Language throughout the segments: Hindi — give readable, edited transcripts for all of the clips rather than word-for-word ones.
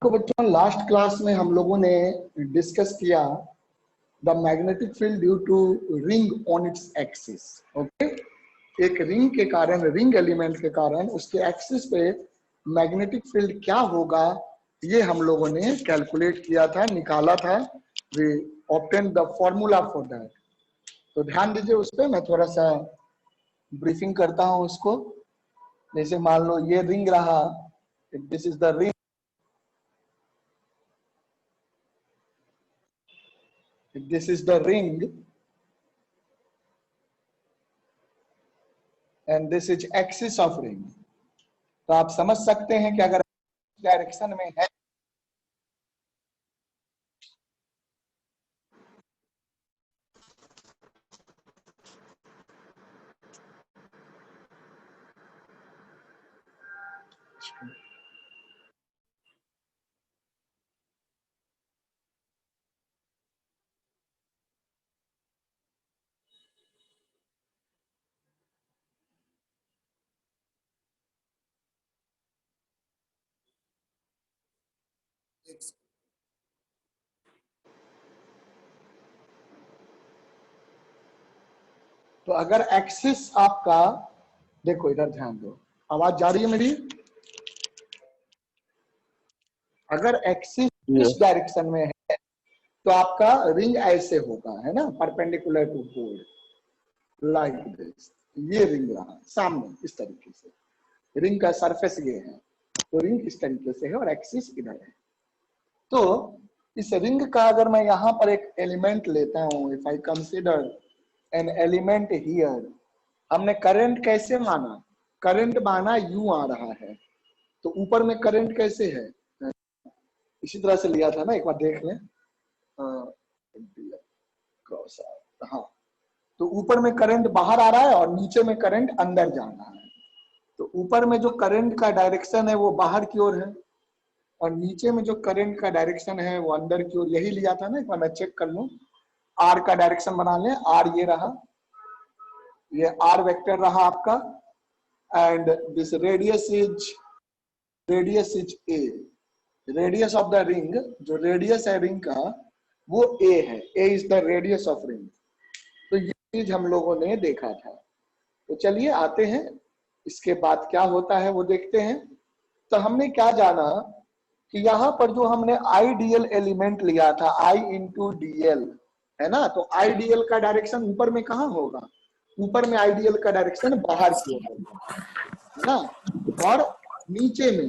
तो बच्चों लास्ट क्लास में हम लोगों ने डिस्कस किया the magnetic field due to ring on its axis. Okay, एक रिंग के कारण, रिंग एलिमेंट के कारण उसके एक्सिस पे मैग्नेटिक फील्ड क्या होगा ये हम लोगों ने कैलकुलेट किया था, निकाला था। We obtain the formula for that. तो ध्यान दीजिए उस पर, मैं थोड़ा सा ब्रीफिंग करता हूं उसको। जैसे मान लो ये रिंग रहा, this is the ring, this is the ring and this is axis of ring। तो आप समझ सकते हैं कि अगर डायरेक्शन में है तो अगर एक्सिस आपका, देखो इधर ध्यान दो, आवाज जा रही है मेरी? अगर एक्सिस इस डायरेक्शन में है तो आपका रिंग ऐसे होगा, है ना, perpendicular to board like this. ये रिंग रहा सामने इस तरीके से, रिंग का सरफेस ये है, तो रिंग इस तरीके से है और एक्सिस इधर है। तो इस रिंग का अगर मैं यहाँ पर एक एलिमेंट लेता हूँ, if I consider an element here, हमने करंट कैसे माना? करंट माना यूं आ रहा है, तो ऊपर में करंट कैसे है? इसी तरह से लिया था ना, एक बार देख लें। हाँ, तो ऊपर में करंट बाहर आ रहा है और नीचे में करंट अंदर जा रहा है। तो ऊपर में जो करंट का डायरेक्शन है वो बाहर की ओर है और नीचे में जो करंट का डायरेक्शन है वो अंदर की ओर। यही लिया था ना, एक बार मैं चेक कर लूं। आर का डायरेक्शन बना लें, आर ये रहा, ये आर वेक्टर रहा आपका, and this radius is a. Radius of the ring, जो रेडियस है रिंग का वो ए है, a is the radius of ring. तो ये चीज हम लोगों ने देखा था। तो चलिए आते हैं, इसके बाद क्या होता है वो देखते हैं। तो हमने क्या जाना कि यहाँ पर जो हमने आईडीएल एलिमेंट लिया था, आई इंटू डीएल, है ना, तो आईडीएल का डायरेक्शन ऊपर में कहाँ होगा? ऊपर में आईडीएल का डायरेक्शन बाहर की ओर होगा, है ना। और नीचे में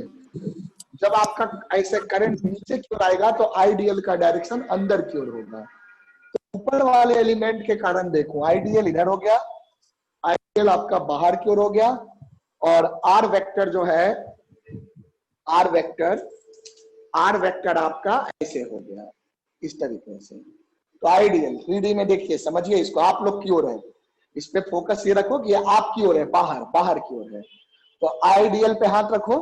जब आपका ऐसे करंट नीचे की ओर आएगा तो आईडीएल का डायरेक्शन अंदर की ओर होगा। तो ऊपर वाले एलिमेंट के कारण देखो, आईडीएल इधर हो गया, आईडीएल आपका बाहर की ओर हो गया, और आर वेक्टर जो है, आर वेक्टर आपका ऐसे हो गया, इस तरीके से। तो आइडियल 3D में देखिए, समझिए इसको, आप लोग की ओर है, इस पे फोकस ये रखो कि आप की ओर है, बाहर की ओर है। तो आइडियल पे हाथ रखो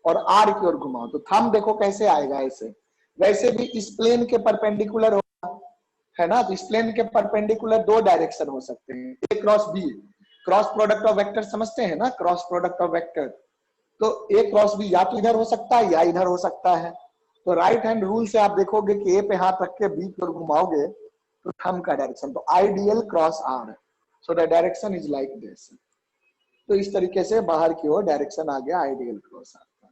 और आर की ओर घुमाओ, तो थंब देखो कैसे आएगा ऐसे। वैसे भी इस प्लेन के परपेंडिकुलर होगा, है ना। तो इस प्लेन के परपेंडिकुलर दो डायरेक्शन हो सकते हैं, a cross b, cross product of vector समझते हैं ना, क्रॉस प्रोडक्ट ऑफ वेक्टर। तो ए क्रॉस बी या तो इधर हो सकता है या इधर हो सकता है। तो राइट हैंड रूल से आप देखोगे कि ए पे हाथ रख के बी पर घुमाओगे तो थंब का डायरेक्शन, तो I dl cross R, so the direction is like this. तो इस तरीके से बाहर की ओर डायरेक्शन आ गया आइडियल क्रॉस आर का।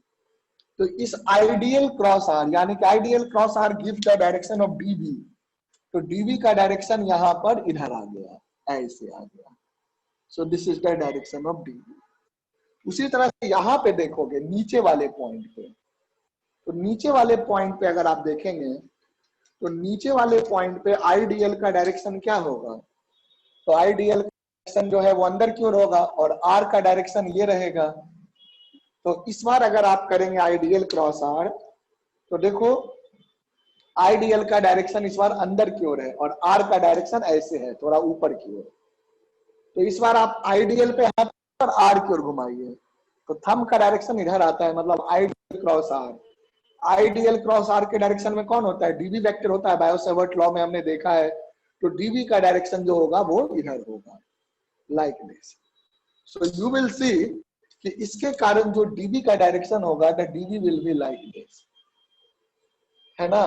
तो इस आइडियल क्रॉस आर, यानी कि I dl cross R give the direction of dB. तो डीबी का डायरेक्शन यहाँ पर इधर आ गया, ऐसे आ गया। So this is the direction of dB. उसी तरह से यहाँ पे देखोगे नीचे वाले पॉइंट पे, तो नीचे वाले पॉइंट पे अगर आप देखेंगे तो नीचे वाले पॉइंट पे आईडीएल का डायरेक्शन क्या होगा? तो आईडीएल का डायरेक्शन जो है वो अंदर की ओर होगा और आर का डायरेक्शन ये रहेगा। तो इस बार अगर आप करेंगे आईडीएल क्रॉस आर, तो देखो आईडीएल का डायरेक्शन इस बार अंदर की ओर है और आर का डायरेक्शन ऐसे है, थोड़ा ऊपर की ओर। तो इस बार आप आईडीएल पे हाथ और आर की ओर घुमाइए, तो थंब का डायरेक्शन इधर आता है, मतलब I dl cross R. I dl cross R के डायरेक्शन में कौन होता है? डीबी वेक्टर होता है, बायो-सेवर्ट लॉ में हमने देखा है। तो डीबी का डायरेक्शन जो होगा वो इधर होगा, like this. So you will सी कि इसके कारण जो डीबी का डायरेक्शन होगा, the dB will be like this. है ना,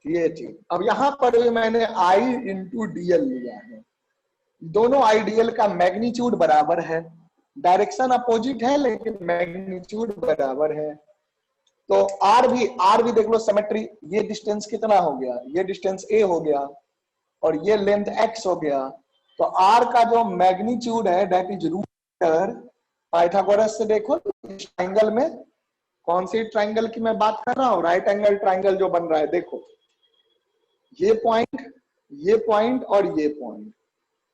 ये चीज। अब यहाँ पर भी मैंने I इंटू डीएल लिया है, दोनों आइडियल का मैग्नीट्यूड बराबर है, डायरेक्शन अपोजिट है लेकिन मैग्नीट्यूड बराबर है। तो आर भी देख लो सिमेट्री, ये डिस्टेंस कितना हो गया, ये डिस्टेंस a हो गया और ये लेंथ x हो गया। तो आर का जो मैग्नीट्यूड है दैट इज रूट पाइथागोरस से देखो इस ट्रायंगल में, कौन सी ट्रायंगल की मैं बात कर रहा हूँ, राइट एंगल ट्रायंगल जो बन रहा है, देखो ये पॉइंट और ये पॉइंट।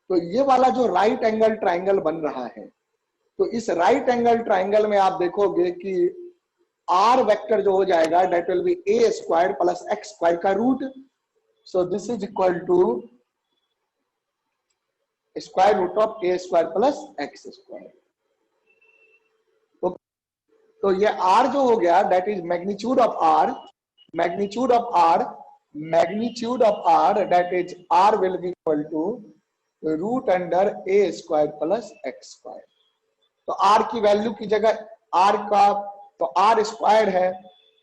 तो ये वाला जो राइट एंगल ट्रायंगल बन रहा है, तो इस राइट एंगल ट्रायंगल में आप देखोगे कि आर वेक्टर जो हो जाएगा that will be a square plus x square का root. So this is equal to square root of a square plus x square. तो ये आर जो हो गया that is magnitude of r, magnitude of r that is r will be equal to root under a square plus x square. तो आर की वैल्यू की जगह आर का, तो आर स्क्वायर है,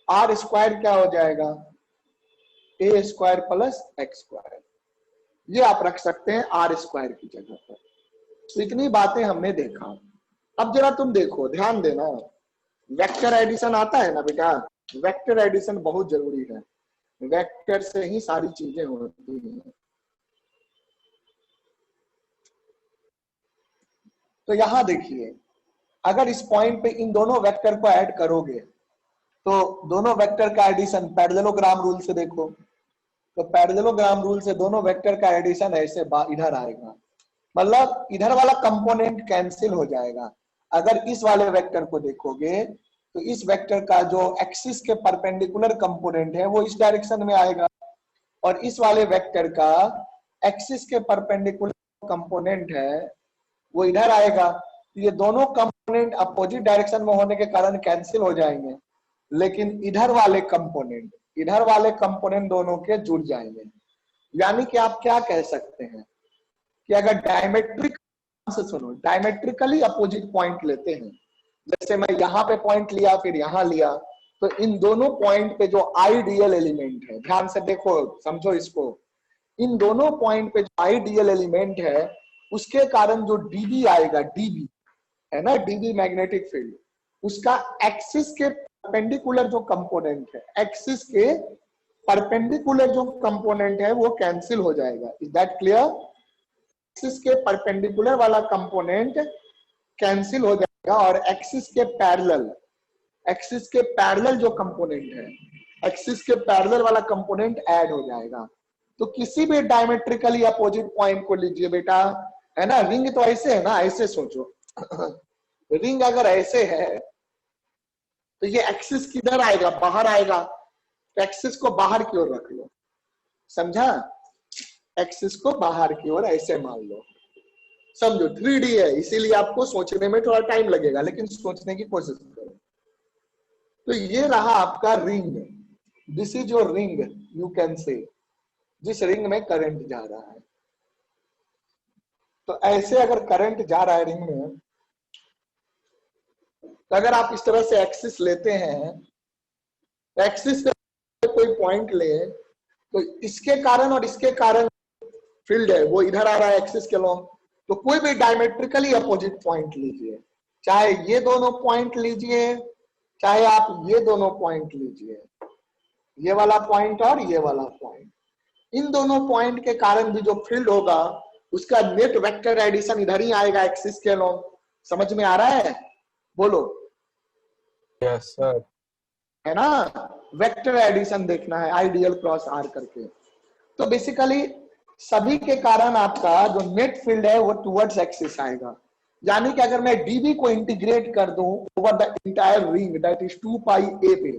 आर स्क्वायर क्या हो जाएगा, A square plus x square, ये आप रख सकते हैं आर स्क्वायर की जगह पर। तो इतनी बातें हमने देखा। अब जरा तुम देखो, ध्यान देना, वेक्टर एडिशन आता है ना बेटा, वेक्टर एडिशन बहुत जरूरी है, वेक्टर से ही सारी चीजें होती हैं। तो यहां देखिए, अगर इस पॉइंट पे इन दोनों वेक्टर को ऐड करोगे तो दोनों वेक्टर का एडिशन पैरेललोग्राम रूल से देखो, तो पैरेललोग्राम रूल से दोनों वेक्टर का एडिशन ऐसे इधर आएगा, मतलब इधर वाला कंपोनेंट कैंसिल हो जाएगा। अगर इस वाले वेक्टर को देखोगे तो इस वेक्टर का जो एक्सिस के परपेंडिकुलर कंपोनेंट है वो इस डायरेक्शन में आएगा, और इस वाले वेक्टर का एक्सिस के परपेंडिकुलर कंपोनेंट है वो इधर आएगा। ये दोनों कंपोनेंट अपोजिट डायरेक्शन में होने के कारण कैंसिल हो जाएंगे, लेकिन इधर वाले कंपोनेंट दोनों के जुड़ जाएंगे। यानी कि आप क्या कह सकते हैं कि अगर डायमेट्रिकली अपोजिट पॉइंट लेते हैं, जैसे मैं यहाँ पे पॉइंट लिया फिर यहाँ लिया, तो इन दोनों पॉइंट पे जो आइडियल एलिमेंट है, ध्यान से देखो समझो इसको, इन दोनों पॉइंट पे जो आइडियल एलिमेंट है उसके कारण जो डीबी आएगा, डीबी है ना, डीबी मैग्नेटिक फील्ड, उसका एक्सिस के परपेंडिकुलर जो कंपोनेंट है, एक्सिस के परपेंडिकुलर जो कंपोनेंट है वो कैंसिल हो जाएगा। Is that clear? एक्सिस के परपेंडिकुलर वाला कंपोनेंट कैंसिल हो जाएगा और एक्सिस के पैरेलल जो कंपोनेंट है, एक्सिस के पैरेलल वाला कंपोनेंट ऐड हो जाएगा। तो किसी भी डायमेट्रिकली अपोजिट पॉइंट को लीजिए बेटा, है ना, रिंग तो ऐसे है ना, ऐसे सोचो रिंग अगर ऐसे है तो ये एक्सिस किधर आएगा, बाहर आएगा, तो एक्सिस को बाहर की ओर रख लो, समझा, एक्सिस को बाहर की ओर ऐसे मान लो, समझो 3D है इसीलिए आपको सोचने में थोड़ा टाइम लगेगा, लेकिन सोचने की कोशिश करो। तो ये रहा आपका ring, this is your ring, you can say, जिस रिंग में करंट जा रहा है। तो ऐसे अगर करंट जा रहा है रिंग में, तो अगर आप इस तरह से एक्सिस लेते हैं, एक्सिस पे कोई पॉइंट ले, तो इसके कारण और इसके कारण फील्ड है वो इधर आ रहा है एक्सिस के लॉन्ग। तो कोई भी डायमेट्रिकली अपोजिट पॉइंट लीजिए, चाहे ये दोनों पॉइंट लीजिए, चाहे आप ये दोनों पॉइंट लीजिए, ये वाला पॉइंट और ये वाला पॉइंट, इन दोनों पॉइंट के कारण भी जो फील्ड होगा उसका नेट वेक्टर एडिशन इधर ही आएगा एक्सिस के लॉन्ग। समझ में आ रहा है? बोलो। Yes sir. है ना, वेक्टर एडिशन देखना है आइडियल क्रॉस आर करके। तो बेसिकली सभी के कारण आपका जो नेट फील्ड है वो टुवर्ड्स एक्सिस आएगा। यानी कि अगर मैं डीबी को इंटीग्रेट कर दूं over the entire ring that is 2 pi ए पे,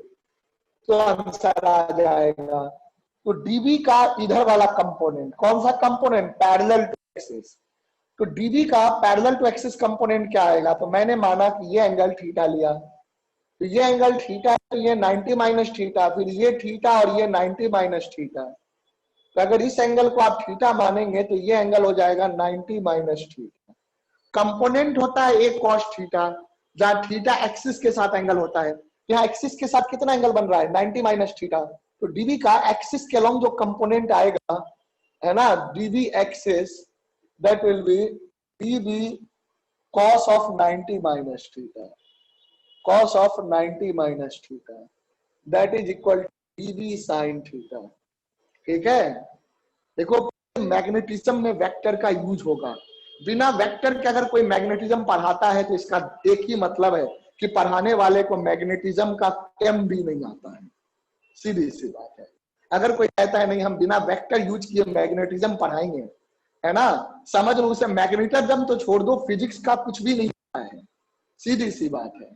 तो आंसर आ जाएगा। तो डीबी का इधर वाला कंपोनेंट कौन सा कंपोनेंट, पैरेलल टू एक्सिस, तो डीबी का पैरेलल टू एक्सिस कंपोनेंट क्या आएगा, तो मैंने माना कि ये एंगल थीटा लिया, तो ये एंगल थीटा है, तो ये 90 माइनस थीटा, फिर ये थीटा और ये 90 माइनस थीटा। तो अगर इस एंगल को आप थीटा मानेंगे तो ये एंगल हो जाएगा 90 माइनस थीटा। कंपोनेंट होता है एक कॉस थीटा, जहां थीटा एक्सिस के साथ एंगल होता है, यहाँ एक्सिस के साथ कितना एंगल बन रहा है, 90 माइनस थीटा, तो डीबी का एक्सिस के अलॉन्ग जो कंपोनेंट आएगा है ना, dB axis, that will B dB cos of 90 minus theta, cos of 90 minus theta, that is equal to dv sin theta। ठीक है, देखो मैग्नेटिज्म में वेक्टर का यूज होगा। बिना वेक्टर के अगर कोई मैग्नेटिज्म पढ़ाता है तो इसका एक ही मतलब है कि पढ़ाने वाले को मैग्नेटिज्म का एम भी नहीं आता है। सीधी सी बात है। अगर कोई कहता है नहीं हम बिना वेक्टर यूज किए मैग्नेटिज्म पढ़ाएंगे, है ना, समझ लो उसे मैग्नेटिज्म तो छोड़ दो, फिजिक्स का कुछ भी नहीं आता है। सीधी सी बात है।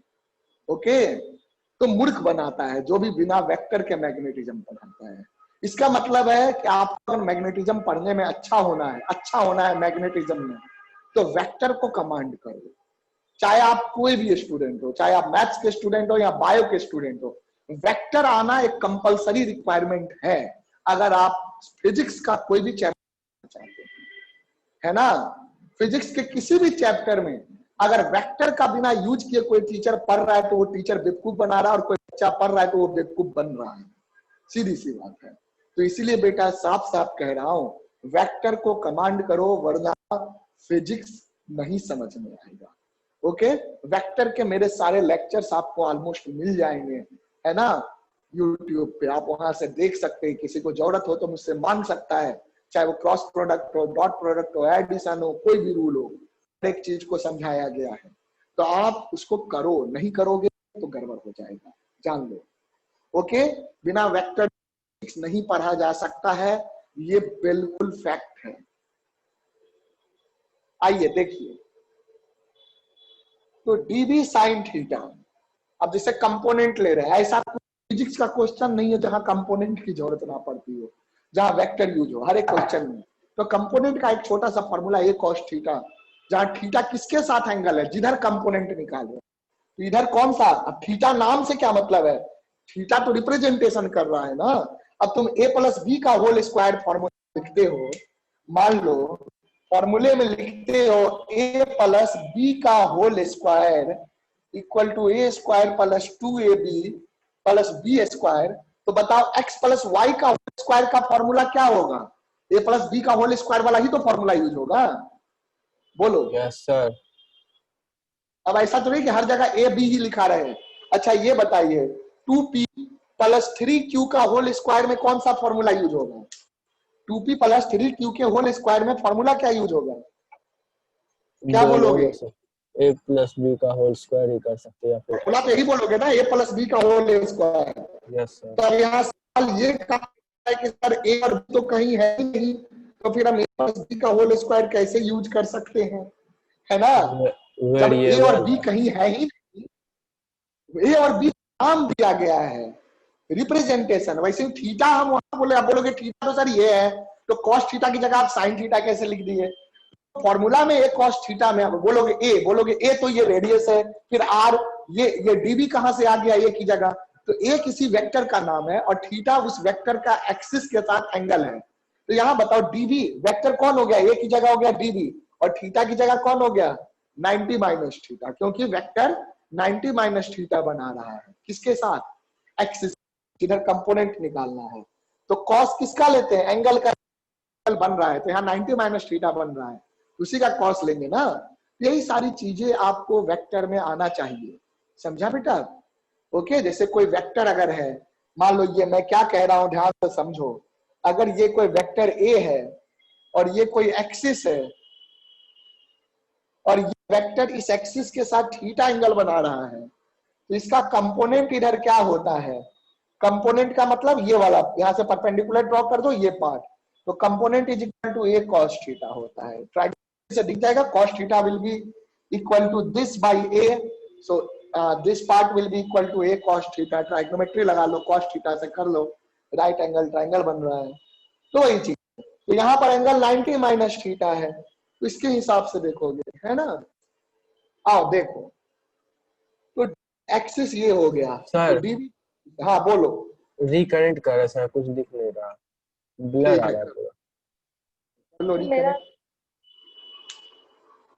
ओके, तो मूर्ख बनाता है जो भी बिना वेक्टर के मैग्नेटिज्म पढ़ाता है। इसका मतलब है कि आपको अगर मैग्नेटिज्म पढ़ने में अच्छा होना है मैग्नेटिज्म में, तो वेक्टर को कमांड करो। चाहे आप कोई भी स्टूडेंट हो, चाहे आप मैथ्स के स्टूडेंट हो या बायो के स्टूडेंट हो, वेक्टर आना एक कंपलसरी रिक्वायरमेंट है अगर आप फिजिक्स का कोई भी चैप्टर चाहते हैं, है ना। फिजिक्स के किसी भी चैप्टर में अगर वेक्टर का बिना यूज किए कोई टीचर पढ़ रहा है तो वो टीचर बेवकूफ बना रहा है, और कोई बच्चा पढ़ रहा है तो वो बेवकूफ बन रहा है। सीधी सी बात है। तो इसीलिए बेटा साफ साफ कह रहा हूं, वेक्टर को कमांड करो वरना फिजिक्स नहीं समझ में आएगा। ओके, वेक्टर के मेरे सारे लेक्चर्स आपको ऑलमोस्ट मिल जाएंगे, है ना, यूट्यूब पे। आप वहां से देख सकते हैं, किसी को जरूरत हो तो मुझसे मांग सकता है, चाहे वो क्रॉस प्रोडक्ट हो, डॉट प्रोडक्ट हो, एडिशन हो, कोई भी रूल हो, एक चीज को समझाया गया है। तो आप उसको करो, नहीं करोगे तो गड़बड़ हो जाएगा, जान लो। ओके, बिना वेक्टर नहीं पढ़ा जा सकता है, ये बिल्कुल फैक्ट है। आइए देखिए, तो डीबी साइन थीटा, अब जैसे कंपोनेंट ले रहे हैं, ऐसा फिजिक्स का क्वेश्चन नहीं है जहां कंपोनेंट की जरूरत ना पड़ती हो, जहां वेक्टर यूज हो हर एक क्वेश्चन में। तो कंपोनेंट का एक छोटा सा फॉर्मूला ए कॉस थीटा, जहां थीटा किसके साथ एंगल है, जिधर कंपोनेंट निकाले। तो इधर कौन सा, अब थीटा नाम से क्या मतलब है, थीटा तो रिप्रेजेंटेशन कर रहा है ना। अब तुम ए प्लस बी का होल स्क्वायर फॉर्मूला लिखते हो, मान लो फॉर्मूले में लिखते हो ए प्लस बी का whole square equal to A square plus 2ab plus B square, तो बताओ x प्लस वाई का होल स्क्वायर का फॉर्मूला क्या होगा, ए प्लस बी का होल स्क्वायर वाला ही तो फॉर्मूला यूज होगा। बोलो। Yes sir. अब ऐसा तो नहीं कि हर जगह ए बी ही लिखा रहे। अच्छा ये बताइए 2p प्लस 3q का होल स्क्वायर में कौन सा फॉर्मूला यूज होगा, 2p प्लस 3q के होल स्क्वायर में फॉर्मूला क्या यूज होगा, क्या दोनों बोलोगे। में से ए प्लस बी का होल स्क्वायर ही कर सकते हैं या फिर फॉर्मूला तो यही बोलोगे ना, ए प्लस बी का होल स्क्वायर। Yes sir. तो अब यहाँ सवाल ये कहा है कि सर ए और बी तो कहीं है ही नहीं, तो फिर हम ए प्लस बी का होल स्क्वायर कैसे यूज कर सकते हैं, है ना। जब ए और वेरिएबल बी है। कहीं है ही नहीं, ए और बी नाम दिया गया है, रिप्रेजेंटेशन। वैसे ही थीटा हम वहां बोले, आप बोलोगे थीटा तो सर ये है, तो कॉस थीटा की जगह आप साइन थीटा कैसे लिख दिए। फॉर्मूला में ए कॉस थीटा में आप बोलोगे ए तो ये रेडियस है, फिर आर, ये डीबी कहां से आ गया ए की जगह, तो ए किसी वेक्टर का नाम है और थीटा उस वेक्टर का एक्सिस के साथ एंगल है। तो यहां बताओ डीबी वेक्टर कौन हो गया, ए की जगह हो गया डीबी, और थीटा की जगह कौन हो गया 90 माइनस थीटा, क्योंकि वेक्टर 90 माइनस थीटा बना रहा है किसके साथ, एक्सिस, जिधर कंपोनेंट निकालना है। तो कॉस किसका लेते हैं, एंगल का बन रहा है, तो यहाँ 90 माइनस थीटा बन रहा है, उसी का कॉस लेंगे ना। यही सारी चीजें आपको वेक्टर में आना चाहिए, समझा बेटा। ओके, जैसे कोई वेक्टर अगर है, मान लो ये मैं क्या कह रहा हूं ध्यान से समझो, अगर ये कोई वेक्टर ए है और ये कोई एक्सिस है, और ये वेक्टर इस एक्सिस के साथ थीटा एंगल बना रहा है, तो इसका कंपोनेंट इधर क्या होता है, कंपोनेंट का मतलब ये वाला, यहां से परपेंडिकुलर ड्रॉ कर दो ये पार्ट, तो component is equal to A cos theta होता है। ट्रायंगल से दिख जाएगा cos theta will be equal to this by A, so this part will be equal to A cos theta. Trigonometry लगा लो, कॉस थीटा से कर लो, राइट एंगल ट्रायंगल बन रहा है। तो वही चीज, तो यहाँ पर एंगल 90 माइनस थीटा है, तो इसके हिसाब से देखोगे, है ना। आओ देखो, तो एक्सिस ये हो गया, तो सर डीबी, हाँ बोलो। रिकनेक्ट कर रहे सर, कुछ दिख नहीं रहा, ब्लर ठीक आ है रहा है पूरा। कर लो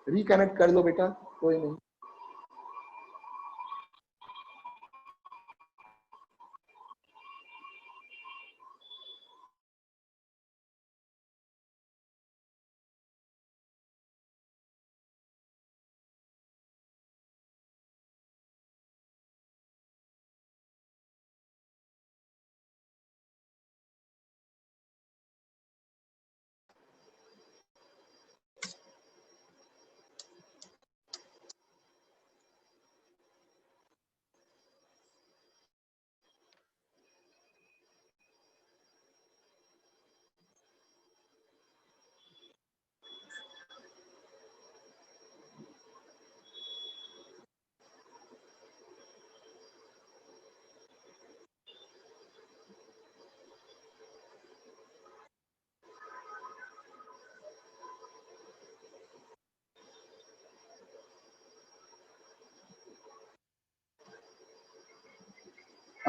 रिकनेक्ट कर लो बेटा, कोई नहीं।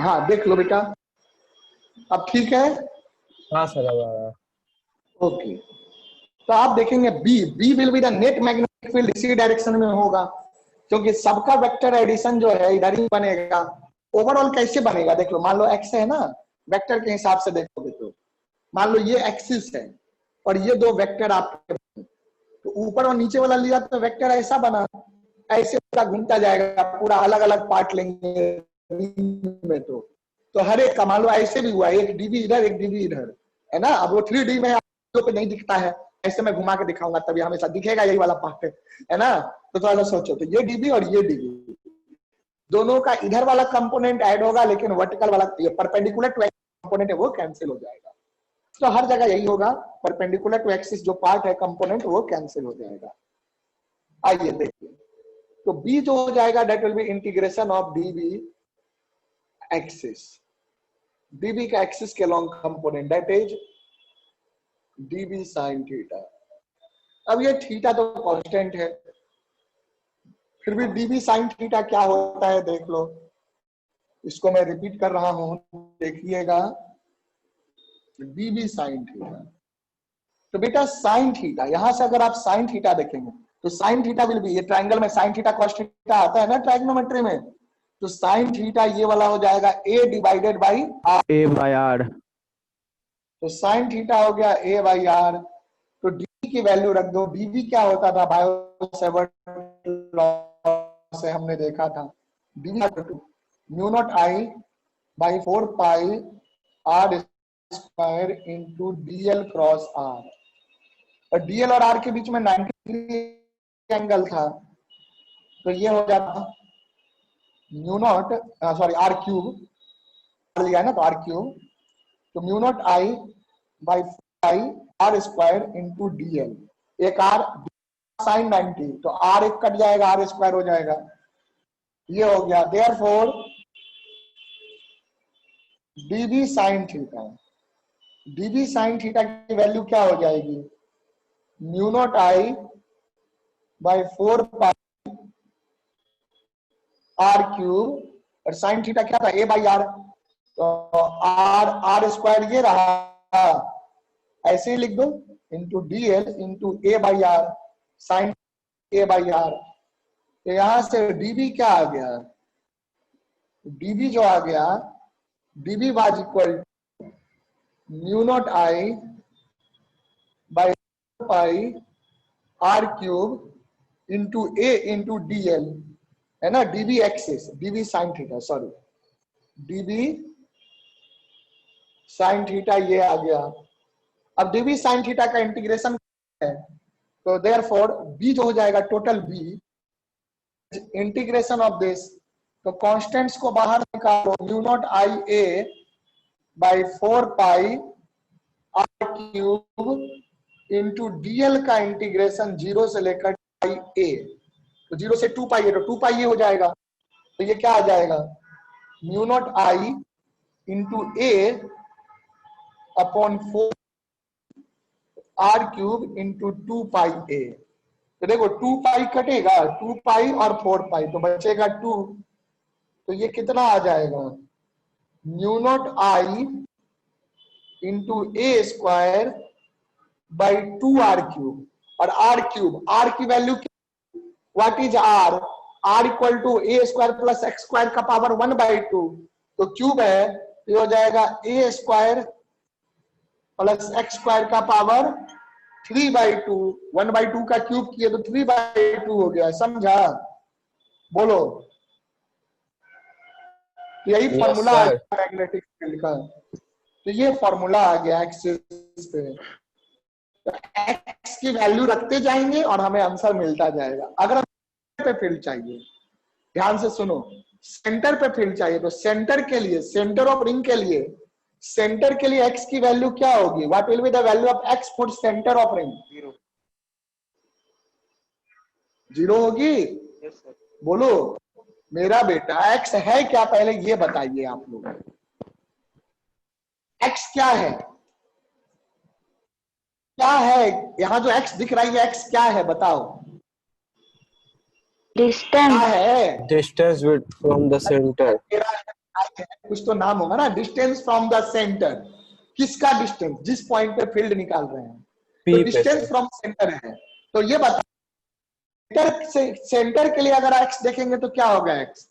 हाँ देख लो बेटा, अब ठीक है। हाँ सर अब आ रहा। ओके, तो आप देखेंगे B will be the net magnetic field, इसी डायरेक्शन में होगा, क्योंकि सबका वेक्टर एडिशन जो है इधर ही बनेगा। ओवरऑल कैसे बनेगा देख लो, मान लो एक्स है ना, वेक्टर के हिसाब से देखोगे तो मान लो ये एक्सिस है और ये दो वेक्टर आपके, तो ऊपर और नीचे वाला लिया तो वेक्टर ऐसा बना, ऐसे पूरा घूमता जाएगा, पूरा अलग अलग पार्ट लेंगे में, तो हर एक का मान लो ऐसे भी हुआ, एक डीबी इधर एक डीबी इधर, है ना। अब वो 3D में पे नहीं दिखता है, ऐसे मैं घुमा के दिखाऊंगा तभी हमेशा दिखेगा यही वाला पार्ट है ना। तो थोड़ा सा सोचो, तो ये डीबी और ये डीबी दोनों का इधर वाला कंपोनेंट ऐड होगा, लेकिन वर्टिकल वाला ये परपेंडिकुलर टू कंपोनेंट है वो कैंसिल हो जाएगा। तो हर जगह यही होगा, परपेंडिकुलर टू एक्सिस जो पार्ट है कंपोनेंट वो कैंसिल हो जाएगा। आइए देखिए, तो बी जो हो जाएगा that will be integration of dB axis, dB का एक्सिस के long component that is dB sine theta. अब ये थीटा तो कांस्टेंट है, फिर भी डीबी साइन थीटा क्या होता है देख लो, इसको मैं रिपीट कर रहा हूं, देखिएगा डीबी साइन थीटा। तो बेटा साइन थीटा, यहां से अगर आप साइन थीटा देखेंगे तो साइन थीटा विल बी, ये ट्रायंगल में साइन थीटा कॉस थीटा आता है ना ट्रायग्नोमेट्री में, तो साइन थीटा ये वाला हो जाएगा a divided by r, A by R. तो साइन थीटा हो गया a बाई r। तो डी की वैल्यू रख दो, dv क्या होता था बायो-सेवर्ट लॉ से हमने देखा था, dv mu naught I by 4 pi r square into dl cross r, और dl और r के बीच में 90 डिग्री एंगल था, तो ये हो जाता mu not sorry R cube लिया है ना, तो आर क्यूब, तो mu not I by I R square into dl, एक आर साइन 90, तो आर एक कट जाएगा आर स्क्वायर हो जाएगा, ये हो गया। Therefore dB sine theta, dB sine theta की वैल्यू क्या हो जाएगी, mu not I by 4 pi are cube, और साइन थीटा क्या था ए बाई आर, तो आर स्क्वायर ये रहा, ऐसे ही लिख दो into dl into A by R sine A by R. तो यहां से डीबी क्या आ गया, डीबी जो आ गया, dB was equal mu not I by pi are cube into A into dl, है ना, dB axis, dB sine theta, sorry dB sine theta ये आ गया। अब डीबी साइन थीटा का इंटीग्रेशन है, तो देयरफॉर बी जो हो जाएगा total B integration of this, तो कांस्टेंट्स को बाहर निकालो, mu not I A by 4 pi are cube into dl का इंटीग्रेशन 0 से लेकर पाई ए, तो 0 से 2 पाई है, तो 2 पाई ये हो जाएगा, तो ये क्या आ जाएगा mu not I into A upon 4 R cube into 2 pi ए, तो देखो 2 पाई कटेगा, 2 पाई और 4 पाई, तो बचेगा 2, तो ये कितना आ जाएगा mu not I into A square by 2 R cube, और आर क्यूब, आर की वैल्यू what is R, R equal to A square plus x square का पावर 1/2, तो क्यूब है, ये हो जाएगा A square plus x square का पावर 3/2, 1/2 का क्यूब किए तो 3/2 हो गया, समझा, बोलो। यही फॉर्मूला आ गया मैग्नेटिक फील्ड का, तो ये फॉर्मूला आ गया एक्सिस पे, तो एक्स की वैल्यू रखते जाएंगे और हमें आंसर मिलता जाएगा। अगर हमें पे फील्ड चाहिए, ध्यान से सुनो, सेंटर पे फील्ड चाहिए, तो सेंटर के लिए, सेंटर ऑफ रिंग के लिए, सेंटर के लिए एक्स की वैल्यू क्या होगी, what will be the value of x for centre of ring, 0 होगी, बोलो मेरा बेटा एक्स है क्या, पहले ये बताइए आप लोग, एक्स क्या है, क्या है यहां जो एक्स दिख रही है, एक्स क्या है बताओ, डिस्टेंस क्या है, डिस्टेंस फ्रॉम द सेंटर। कुछ तो नाम होगा ना, डिस्टेंस फ्रॉम द सेंटर, किसका डिस्टेंस, जिस पॉइंट पे फील्ड निकाल रहे हैं, तो P पे डिस्टेंस सर। फ्रॉम सेंटर है। तो ये बता, सेंटर से सेंटर के लिए अगर एक्स देखेंगे तो क्या होगा, X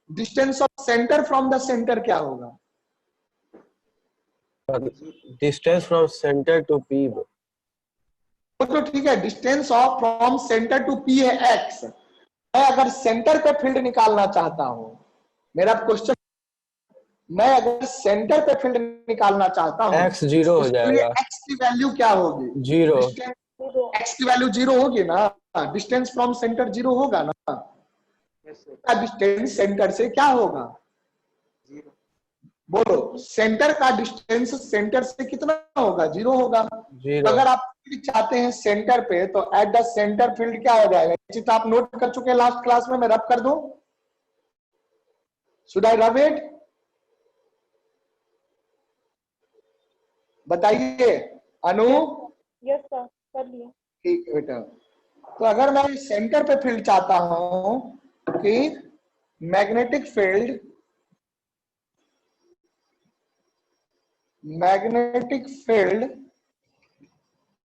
distance of centre from the centre क्या होगा, distance from centre to P। वो तो ठीक है, distance of from centre to P है एक्स। मैं अगर सेंटर पे फील्ड निकालना चाहता हूं, मेरा क्वेश्चन, मैं अगर सेंटर पे फील्ड निकालना चाहता हूं, X 0 हो उसके लिए जाएगा, एक्स की वैल्यू क्या होगी, 0। डिस्टेंस, एक्स की वैल्यू 0 होगी ना, डिस्टेंस फ्रॉम सेंटर 0 होगा ना, डिस्टेंस सेंटर से क्या होगा, बोलो, सेंटर का डिस्टेंस सेंटर से कितना होगा, 0 होगा। तो 0। अगर आप चाहते हैं सेंटर पे, तो एट द सेंटर फील्ड क्या हो जाएगा, चीज आप नोट कर चुके हैं लास्ट क्लास में, मैं रब कर दूं, शुड आई रब इट, बताइए अनु। यस सर, कर लिया। ठीक है बेटा, तो अगर मैं सेंटर पे फील्ड चाहता हूं कि magnetic field, magnetic field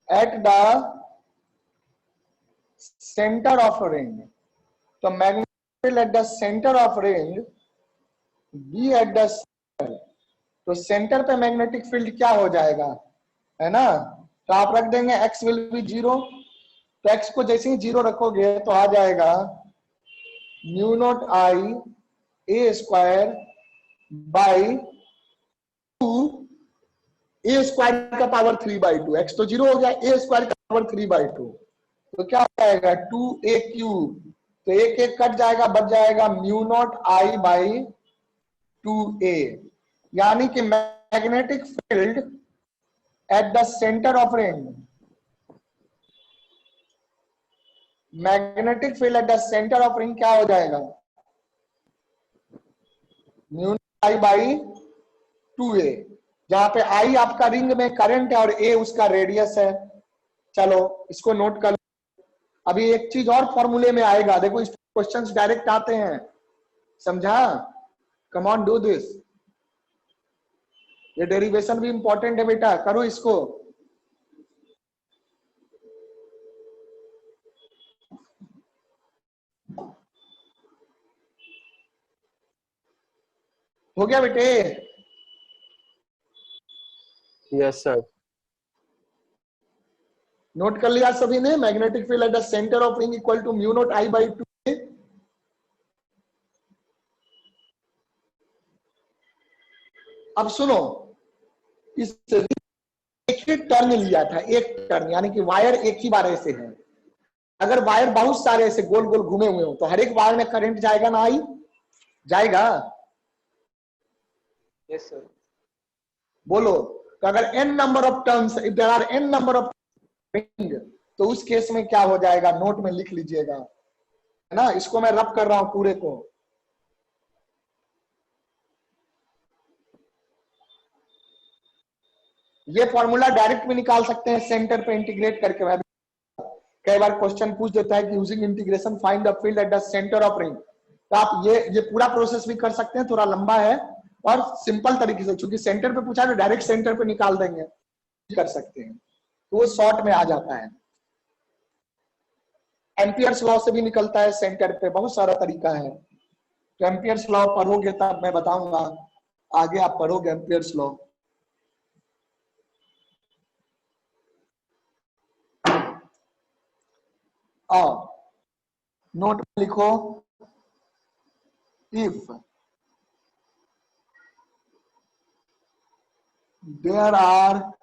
at the centre of ring, तो magnetic field at the centre of ring b at the center, तो सेंटर पे मैग्नेटिक फील्ड क्या हो जाएगा, है ना, तो आप रख देंगे x विल बी 0, तो x को जैसे ही 0 रखोगे तो आ जाएगा mu not I a square by 2 A square का पावर 3/2, x तो 0 हो गया, ए स्क्वायर का पावर 3/2, तो क्या हो जाएगा 2a क्यूब, तो एक एक कट जाएगा, बच जाएगा mu not I by 2a, यानी कि magnetic field at the centre of ring, magnetic field at the centre of ring क्या हो जाएगा, म्यू आई बाई 2a, जहां पे आई आपका रिंग में करंट है और a उसका रेडियस है। चलो इसको नोट कर लो। अभी एक चीज और फॉर्मूले में आएगा, देखो इस क्वेश्चंस डायरेक्ट आते हैं, समझा, कम ऑन डू दिस, ये डेरिवेशन भी इंपॉर्टेंट है बेटा, करो इसको। हो गया बेटे, यस सर। नोट कर लिया सभी ने, magnetic field at the centre of ring equal to mu not I by 2a। अब सुनो, इस एक ही टर्न लिया था, एक टर्न, यानी कि वायर एक ही बार ऐसे है, अगर वायर बहुत सारे ऐसे गोल गोल घूमे हुए हो तो हर एक वायर में करंट जाएगा ना, आई जाएगा, यस सर। बोलो, तो अगर n number of turns, if there are n number of ring, तो उस केस में क्या हो जाएगा, नोट में लिख लीजिएगा, है ना, इसको मैं रब कर रहा हूं पूरे को। ये फॉर्मूला डायरेक्ट भी निकाल सकते हैं सेंटर पे इंटीग्रेट करके, मैं कई बार क्वेश्चन पूछ देता है कि using integration find the field at the centre of ring, तो आप ये पूरा प्रोसेस भी कर सकते हैं, थोड़ा लंबा है और सिंपल तरीके से, क्योंकि सेंटर पे पूछा है तो डायरेक्ट सेंटर पे निकाल देंगे, कर सकते हैं, तो वो शॉर्ट में आ जाता है। एम्पियर्स लॉ से भी निकलता है सेंटर पे, बहुत सारा तरीका है, तो एम्पियर्स लॉ पढ़ोगे तब मैं बताऊंगा, आगे आप पढ़ोगे एम्पियर्स लॉ। और नोट में लिखो, if there are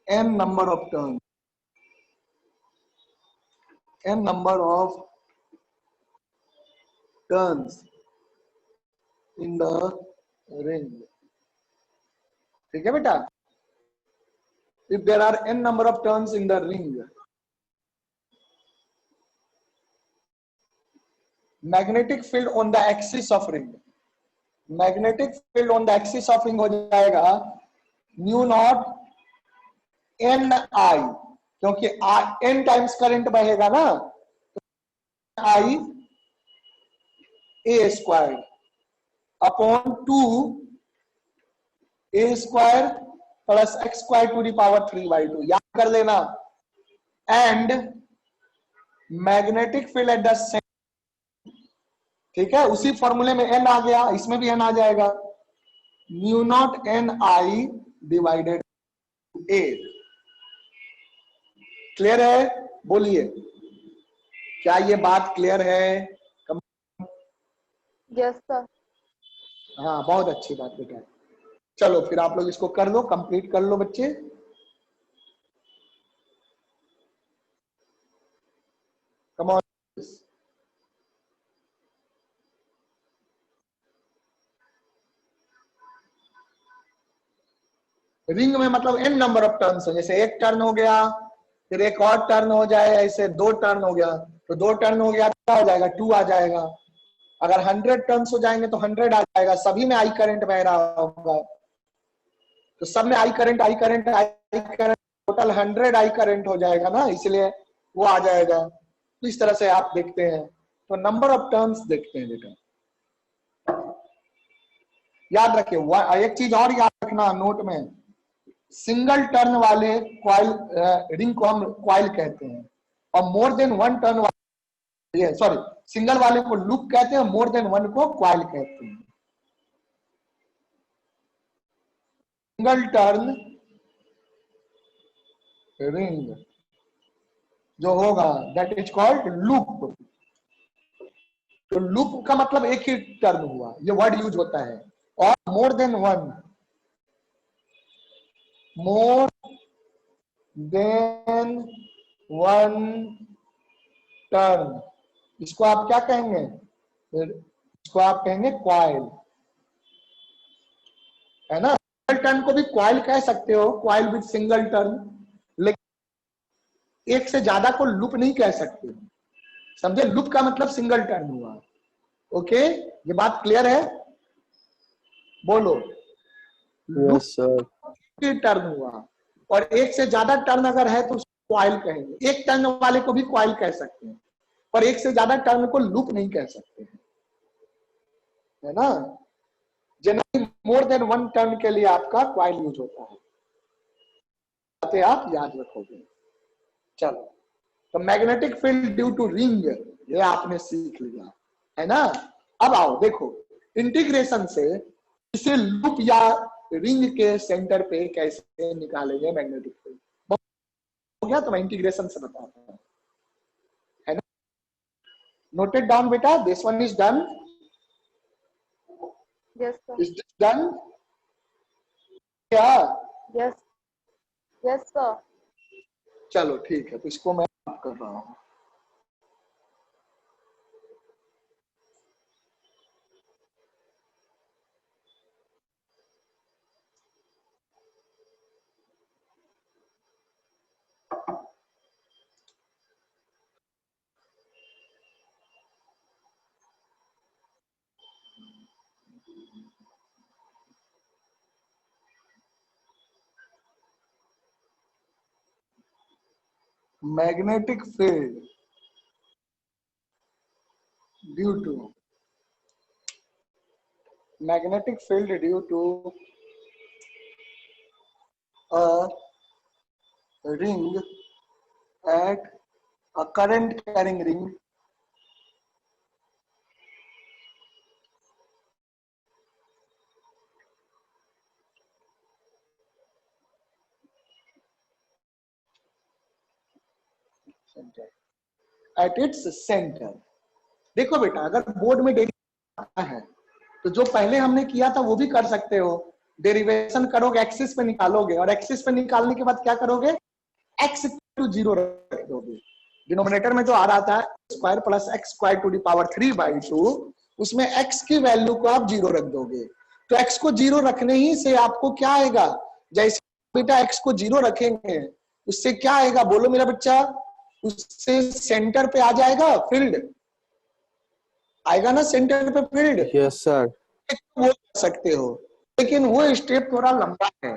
n number of turns, n number of turns in the ring, ठीक है बेटा, if there are n number of turns in the ring, magnetic field on the axis of ring, magnetic field on the axis of ring हो जाएगा म्यू नॉट एन आई, क्योंकि एन टाइम्स करंट बहेगा ना, I a square, upon 2a² plus x² to the power 3/2, याद कर लेना। And magnetic field at the center, ठीक है, उसी फॉर्मूले में n आ गया, इसमें भी n आ जाएगा, mu not n i divided a। Clear है? बोलिए, क्या ये बात क्लियर है? Yes sir. हाँ, बहुत अच्छी बात बेटा। चलो फिर आप लोग इसको कर लो, कंप्लीट कर लो बच्चे। Come on. रिंग में मतलब n नंबर ऑफ टर्न्स हो, जैसे एक टर्न हो गया, फिर एक और टर्न हो जाए, ऐसे 2 टर्न हो गया, तो 2 टर्न हो गया क्या हो जाएगा? 2 आ जाएगा। अगर 100 टर्न्स हो जाएंगे तो 100 आ जाएगा। सभी में आई करंट बह रहा होगा, तो सब में I current total 100 I current हो जाएगा ना, इसलिए वो आ जाएगा। तो इस तरह से आप देखते हैं, तो नंबर ऑफ टर्न्स देखते हैं बेटा। याद रखिए, एक चीज और याद रखना नोट में, सिंगल टर्न वाले क्वाइल रिंग को हम क्वाइल कहते हैं, और मोर देन वन टर्न वाले, सॉरी, सिंगल वाले को लूप कहते हैं, मोर देन वन को क्वाइल कहते हैं। सिंगल टर्न रिंग जो होगा दैट इज कॉल्ड लूप। तो लूप का मतलब एक ही टर्न हुआ, ये वर्ड यूज होता है। और मोर देन वन टर्न, इसको आप क्या कहेंगे? इसको आप कहेंगे क्वाइल, है ना। सिंगल टर्न को भी क्वाइल कह सकते हो, क्वाइल विद सिंगल टर्न, लेकिन एक से ज्यादा को लूप नहीं कह सकते, समझे? लूप का मतलब सिंगल टर्न हुआ। ओके, ये बात क्लियर है? बोलो। Loop yes sir. टर्न हुआ, और एक से ज्यादा टर्न अगर है तो उसको क्वाइल कहेंगे। एक टर्न वाले को भी क्वाइल कह सकते हैं, पर एक से ज्यादा टर्न को लूप नहीं कह सकते हैं, है ना। Generally more than one turn के लिए आपका क्वाइल यूज होता है, बातें आप याद रखोगे। चलो, तो magnetic field due to ring, ये आपने सीख लिया, है ना। अब आओ देखो, इंटीग्रेशन से इसे लूप या रिंग के सेंटर पे कैसे निकालेंगे मैग्नेटिक फील्ड, हो गया? तो मैं इंटीग्रेशन से बताता हूं, है ना। नोटेड डाउन बेटा, this one is done. Yes sir. Is this done? क्या? Yes, yes sir. चलो ठीक है, तो इसको मैं कर रहा हूं। magnetic field due to a ring at a current carrying ring at its center। देखो बेटा, अगर बोर्ड में डेरिवेशन है तो जो पहले हमने किया था वो भी कर सकते हो। डेरिवेशन करोगे, एक्सिस पे निकालोगे, और एक्सिस पे निकालने के बाद क्या करोगे? x टू 0 रख दोगे। डिनोमिनेटर में जो आ रहा था square plus x² to the power 3/2, उसमें x की वैल्यू को आप 0 रख दोगे। तो x को 0 रखने ही से आपको क्या आएगा? जैसे बेटा x को 0 रखेंगे, उससे क्या आएगा? बोलो मेरा बच्चा, उससे सेंटर पे आ जाएगा फील्ड, आएगा ना सेंटर पे फील्ड। Yes sir. वो कर सकते हो, लेकिन वो स्टेप थोड़ा लंबा है।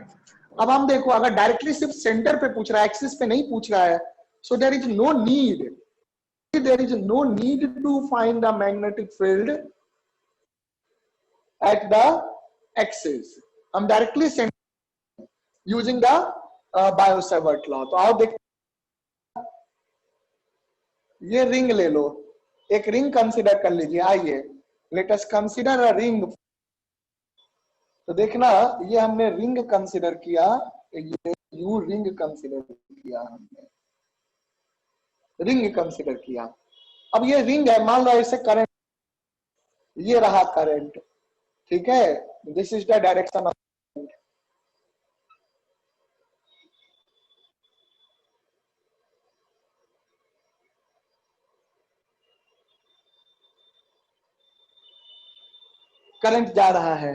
अब हम देखो, अगर डायरेक्टली सिर्फ सेंटर पे पूछ रहा है, एक्सिस पे नहीं पूछ रहा है, so there is no need to find the magnetic field at the axis. हम directly using the Biot Savart law. तो आओ देख, ये रिंग ले लो, एक रिंग कंसीडर कर लीजिए। आइए, let us consider a ring. तो देखना, ये हमने रिंग कंसीडर किया, ये यू रिंग कंसीडर किया, हमने रिंग कंसीडर किया। अब ये रिंग है, मान लो ऐसे करंट, ये रहा करंट, ठीक है, this is the direction of current जा रहा है,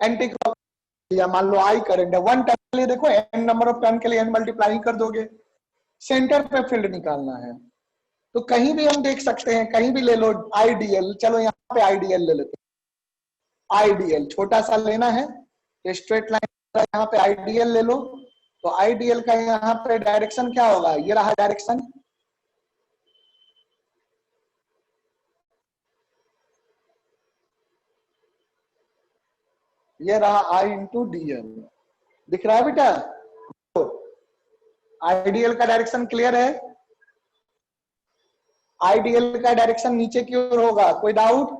एंटी क्लॉक, या मान लो आई करंट है, 1 टर्न के लिए देखो, n नंबर ऑफ टर्न के लिए n मल्टीप्लाई कर दोगे, सेंटर पे फील्ड निकालना है। तो कहीं भी हम देख सकते हैं, कहीं भी ले लो आईडीएल, चलो यहाँ पे आईडीएल ले लेते हैं। आईडीएल छोटा सा लेना है, तो स्ट्रेट लाइन यहाँ पे आईडीएल ले लो। तो आईडीएल का यहाँ पे डायरेक्शन क्या होगा, ये रहा डायरेक्शन, ये रहा आई इंटू डीएल, दिख रहा है बेटा? आईडीएल का डायरेक्शन क्लियर है? आईडीएल का डायरेक्शन नीचे की ओर होगा, कोई डाउट?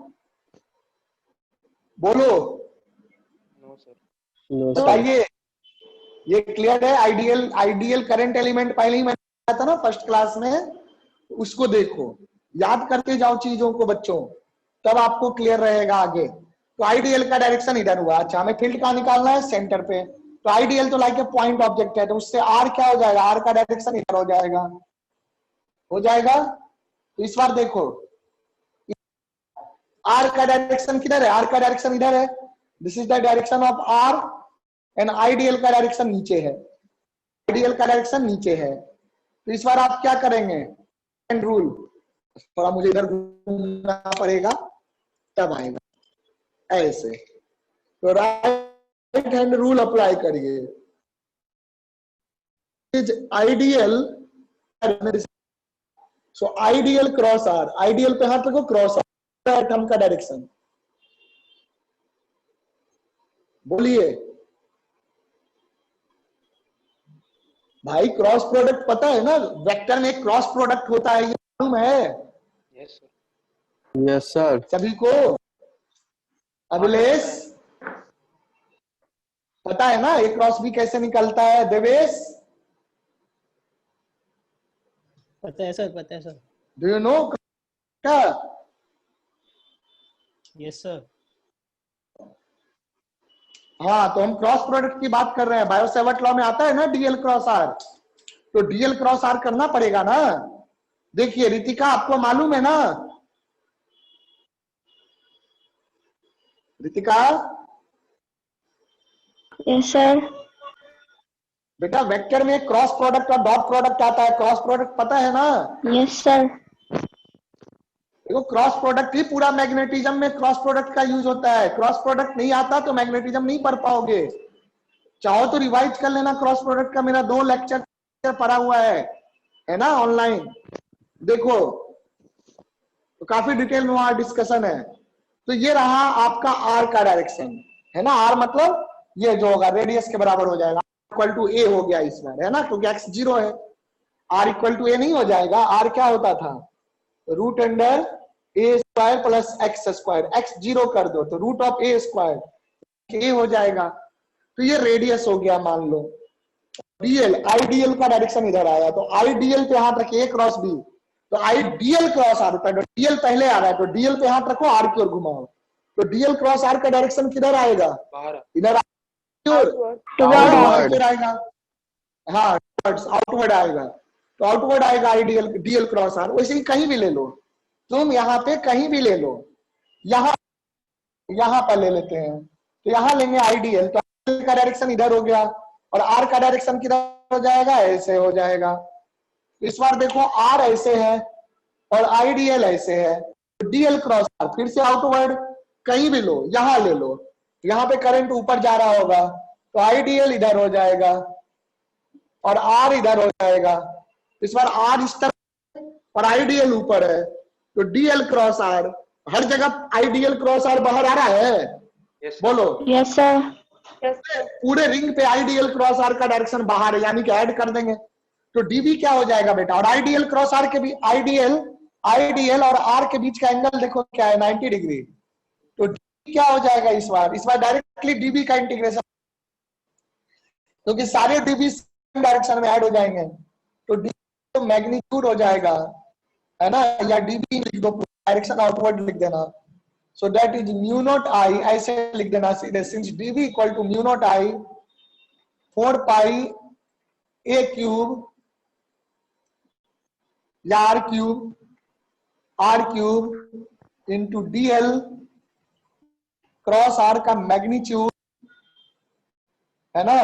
बोलो, बताइए। ये क्लियर है? आइडियल आइडियल करंट एलिमेंट पहले ही मैंने बताया था ना फर्स्ट क्लास में, उसको देखो, याद करते जाओ चीजों को बच्चों, तब आपको क्लियर रहेगा आगे। तो आइडियल का डायरेक्शन इधर हुआ। अच्छा, हमें फील्ड कहाँ निकालना है? सेंटर पे। तो आइडियल तो लाइक ए पॉइंट ऑब्जेक्ट है, तो उससे आर क्या हो जाएगा? आर का डायरेक्शन इधर हो जाएगा, हो जाएगा। तो इस बार देखो, आर का डायरेक्शन किधर है? आर का डायरेक्शन इधर है, this is the direction of R, and I dl का डायरेक्शन नीचे है, आइडियल का डायरेक्शन नीचे है। तो इस बार आप क्या करेंगे? एंड रूल, थोड़ा मुझे इधर घूमना पड़ेगा तब आएगा, ऐसे। तो राइट हैंड रूल अप्लाई करिए। I dl, so I dl cross R, I dl पे हाथ रखो, क्रॉस आर हम का डायरेक्शन, बोलिए भाई। क्रॉस प्रोडक्ट पता है ना, वेक्टर में क्रॉस प्रोडक्ट होता है, ये मालूम है? Yes sir. सभी को? अभिलेष पता है ना ये क्रॉस भी कैसे निकलता है? देवेश पता है सर, पता है sir. Do you know? Yes sir. हाँ, तो हम क्रॉस प्रोडक्ट की बात कर रहे हैं। बायो-सेवर्ट लॉ में आता है ना डीएल क्रॉस आर, तो डीएल क्रॉस आर करना पड़ेगा ना। देखिए रितिका, आपको मालूम है ना? Ritika, yes sir. बेटा वेक्टर में क्रॉस प्रोडक्ट और डॉट प्रोडक्ट आता है, क्रॉस प्रोडक्ट पता है ना? Yes sir. देखो क्रॉस प्रोडक्ट ही पूरा मैग्नेटिज्म में क्रॉस प्रोडक्ट का यूज होता है। क्रॉस प्रोडक्ट नहीं आता तो मैग्नेटिज्म नहीं पढ़ पाओगे। चाहो तो रिवाइज कर लेना क्रॉस प्रोडक्ट का, मेरा 2 लेक्चर पढ़ा हुआ है ना ऑनलाइन, देखो तो काफी डिटेल में वहां डिस्कशन है। तो ये रहा आपका आर का डायरेक्शन, है ना? आर मतलब ये जो होगा रेडियस के बराबर हो जाएगा, इक्वल टू ए हो गया इस बार, है ना, क्योंकि एक्स 0 है। आर इक्वल टू ए नहीं हो जाएगा, आर क्या होता था? Root under a square plus x square, x 0 कर दो तो root of a square, a हो जाएगा। तो ये रेडियस हो गया मान लो। डीएल, आईडीएल का डायरेक्शन इधर आया, तो आईडीएल पे हाथ रखिए, ए क्रॉस बी, तो आईडीएल क्रॉस आर, डीएल पहले आ रहा है तो डीएल पे हाथ रखो, आर की ओर घुमाओ, तो डीएल क्रॉस आर का डायरेक्शन किधर आएगा? इधर आउटवर्ड आएगा। हाँ, आउटवर्ड आएगा, तो आउटवर्ड आएगा आईडीएल, डीएल क्रॉस आर। वैसे ही कहीं भी ले लो तुम, यहाँ पे कहीं भी ले लो, यहाँ पर ले लेते हैं, तो यहाँ लेंगे आईडीएल, तो आईडीएल का डायरेक्शन इधर हो गया, और आर का डायरेक्शन किधर हो जाएगा? ऐसे हो जाएगा। इस बार देखो आर ऐसे है और आईडीएल ऐसे है, तो डीएल क्रॉस आर फिर से आउटवर्ड कहीं भी लो, यहाँ ले लो, यहाँ पे करंट ऊपर जा रहा होगा, तो आईडीएल इधर हो जाएगा और आर इधर हो जाएगा। इस बार आर इस तरफ और आईडीएल ऊपर है, तो डीएल क्रॉस आर हर जगह आइडियल क्रॉस आर बाहर आ रहा है? यस बोलो। Yes, sir. Yes, sir. पूरे रिंग पे आइडियल क्रॉस आर का डायरेक्शन बाहर है, यानी कि ऐड कर देंगे तो डीबी क्या हो जाएगा बेटा? और आइडियल क्रॉस आर के भी आइडियल और आर के बीच का एंगल देखो क्या है, 90 डिग्री। तो डीबी क्या हो जाएगा इस बार डायरेक्टली डीबी का इंटीग्रेशन, क्योंकि सारे डीबी डायरेक्शन में ऐड हो जाएंगे तो डीबी तो मैग्नीट्यूड हो जाएगा, है ना? या डीबी लिख दो, डायरेक्शन आउटवर्ड लिख देना। So that is mu not I, ऐसे लिख देना सीधे, since dB equal to mu not I 4 pi a cube या r cube into dl cross r का मैग्नीट्यूड, है ना,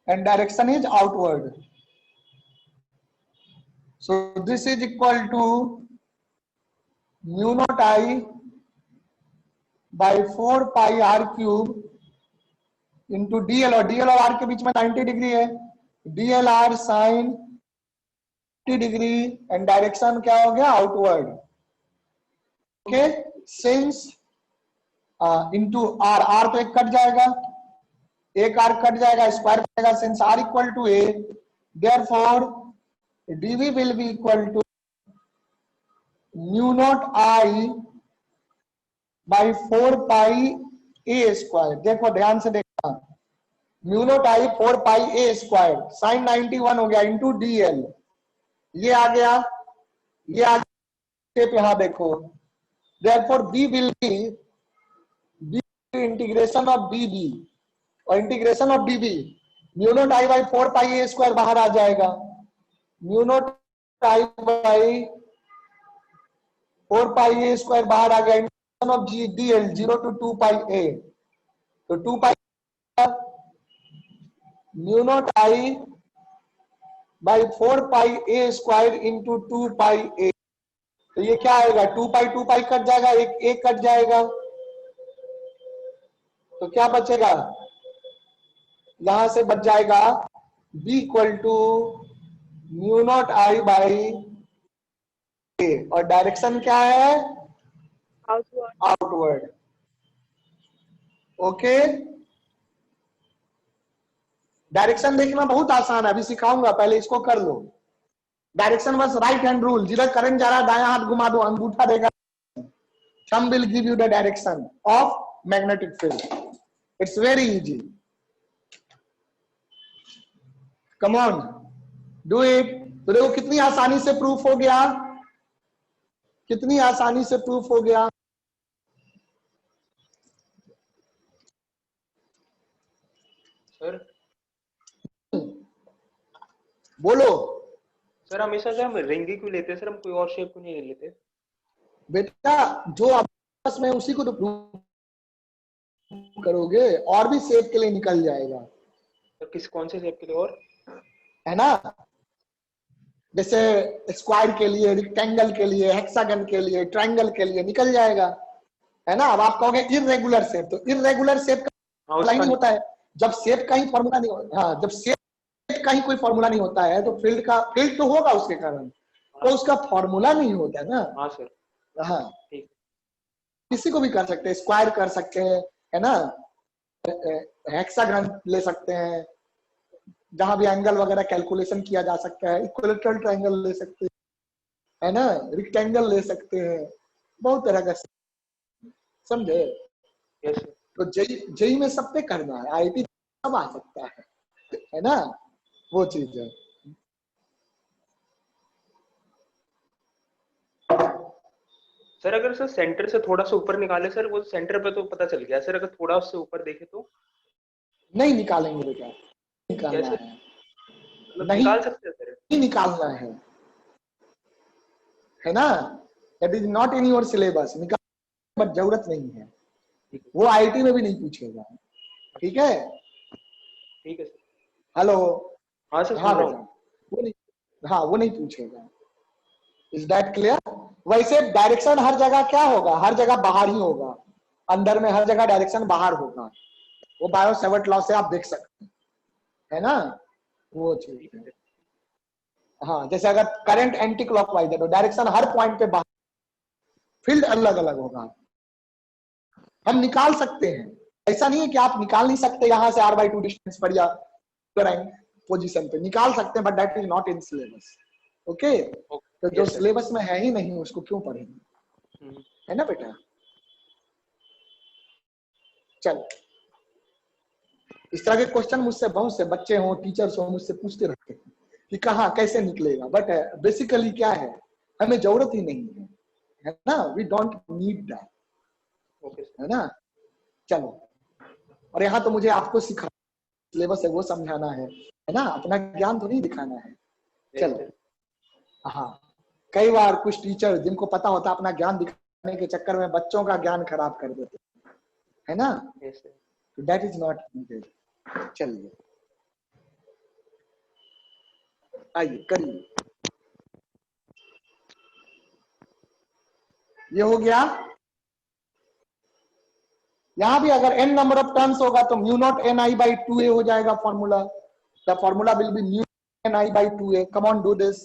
and direction is outward. So this is equal to mu not I by 4 pi are cube into dl, और डीएल और आर के बीच में 90 डिग्री है, dl r sine 90 degree and direction क्या हो गया? Outward. Okay, since into r, r तो एक कट जाएगा, एक आर कट जाएगा, स्क्वायर बनेगा, since r equal to a, therefore dv will be equal to mu not I by 4 pi a square. देखो ध्यान से देखना, mu not I 4 pi a square sine 91 हो गया इंटू डीएल, ये आ गया, ये आ गया, यहां देखो, therefore b will be integration of dB, और integration of dB mu not I by 4 pi a square बाहर आ जाएगा, mu not I by 4 pi a square बाहर आ गया, integration of g dl 0 to 2 pi ए, तो 2 pi mu not I by 4 pi a square into 2 pi ए, तो ये क्या आएगा? 2 पाई कट जाएगा, एक कट जाएगा, तो क्या बचेगा? यहां से बच जाएगा b equal to mu not I by a, और डायरेक्शन क्या है? Outward. आउटवर्ड। ओके, डायरेक्शन देखना बहुत आसान है, अभी सिखाऊंगा, पहले इसको कर लो। डायरेक्शन बस राइट हैंड रूल, जिधर करंट जा रहा है दायां हाथ घुमा दो, अंगूठा देगा, thumb will give you the direction of magnetic field. It's very easy, come on do it. तो देखो कितनी आसानी से प्रूफ हो गया, कितनी आसानी से प्रूफ हो गया। सर बोलो सर, हमेशा से हम रिंग ही क्यों लेते हैं सर? हम कोई और शेप क्यों नहीं लेते? बेटा, जो आपस में उसी को तो प्रूफ करोगे, और भी शेप के लिए निकल जाएगा, सर किस कौन से शेप के लिए और? है ना? जैसे स्क्वायर के लिए, रेक्टेंगल के लिए, हेक्सागन के लिए, ट्रायंगल के लिए निकल जाएगा, है ना? अब आप कहोगे इररेगुलर शेप, तो इररेगुलर शेप का फॉर्मूला ही नहीं होता है। जब शेप का ही फॉर्मूला नहीं होता, हाँ, जब शेप का ही कोई फॉर्मूला नहीं होता है तो फील्ड तो होगा उसके कारण, तो उसका फॉर्मूला नहीं होता है ना। हाँ सर, हाँ, ठीक। किसी को भी कर सकते हैं, स्क्वायर कर सकते हैं, है ना, हेक्सागन ले सकते हैं, जहां भी एंगल वगैरह कैलकुलेशन किया जा सकता है, इक्विलेटरल ट्रायंगल ले सकते हैं, है ना, रेक्टेंगल ले सकते हैं, बहुत तरह का, समझे? Yes sir. तो जेई में सब पे करना है, आईटी सब आ सकता है ना, वो चीज है। सर अगर सर सेंटर से थोड़ा सा ऊपर निकाले सर, वो सेंटर पे तो पता चल गया सर, अगर थोड़ा उससे ऊपर देखे तो? नहीं निकालेंगे बेटा, निकालना कैसे? है, मतलब नहीं निकाल सकते हैं सर? नहीं निकालना है ना, that is not in your syllabus, निकाल बट जरूरत नहीं है, वो आईटी में भी नहीं पूछेगा, ठीक है? ठीक है सर। हेलो, हाँ सर, हाँ सुन रहा बेटा, हूँ। वो नहीं, हाँ वो नहीं पूछेगा। Is that clear? वैसे डायरेक्शन हर जगह क्या होगा? हर जगह बाहर ही होगा, अंदर में हर जगह डायरेक्शन बाहर होगा, वो बायो सेवर्ट लॉ से आप देख सकते हैं, है ना, वो चीज है। हाँ, जैसे अगर करंट एंटी क्लॉकवाइज है तो डायरेक्शन हर पॉइंट पे बाहर, फील्ड अलग अलग होगा। हम निकाल सकते हैं, ऐसा नहीं है कि आप निकाल नहीं सकते यहां से r/2 डिस्टेंस पर या पोजीशन पे निकाल सकते हैं, but that is not in syllabus. Okay, तो जो Yes, sir. सिलेबस में है ही नहीं उसको क्यों पढ़ेंगे, हम्म, है ना बेटा। चल, इस तरह के क्वेश्चन मुझसे बहुत से बच्चे हो, टीचर्स हो, मुझसे पूछते रहते हैं कि कहाँ कैसे निकलेगा, बट बेसिकली क्या है, हमें जरूरत ही नहीं है ना, we don't need that, Okay, sir. है ना। चलो, और यहाँ तो मुझे आपको सिखा सिलेबस है वो समझाना है ना, अपना ज्ञान तो नहीं दिखाना है। Yes, चलो, sir. हाँ, कई बार कुछ टीचर जिनको पता होता अपना ज्ञान दिखाने के चक्कर में बच्चों का ज्ञान खराब कर देते, है ना, Yes, sir. तो दैट इज नॉट नीडेड। चलिए, आइए करिए, ये हो गया। यहां भी अगर n नंबर ऑफ टर्न्स होगा तो म्यू नॉट ni/2a हो जाएगा formula. The formula will be mu ni/2a। Come on do this.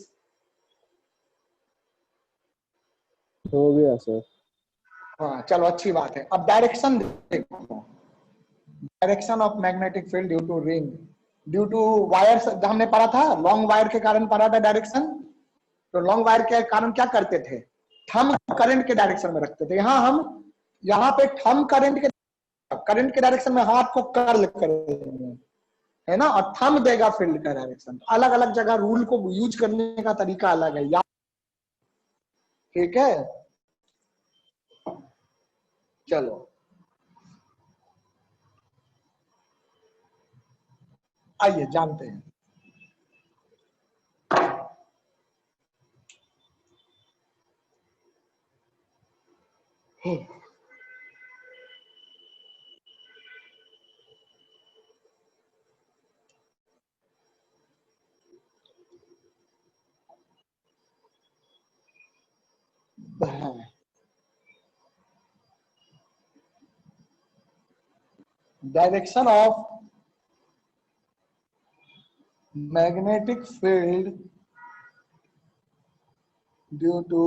हो गया सर। हाँ चलो, अच्छी बात है। अब डायरेक्शन देखो, direction of magnetic field due to ring, due to wires, हमने पढ़ा था लॉन्ग वायर के कारण पढ़ा था डायरेक्शन। तो लॉन्ग वायर के कारण क्या करते थे, थंब करंट के डायरेक्शन में रखते थे। यहाँ पे थंब करंट के डायरेक्शन में हाथ को कर्ल करेंगे, है ना, और थंब देगा फील्ड का डायरेक्शन। अलग अलग जगह रूल को यूज करने का तरीका अलग है, ठीक है। चलो, आइए जानते हैं। Direction of magnetic field due to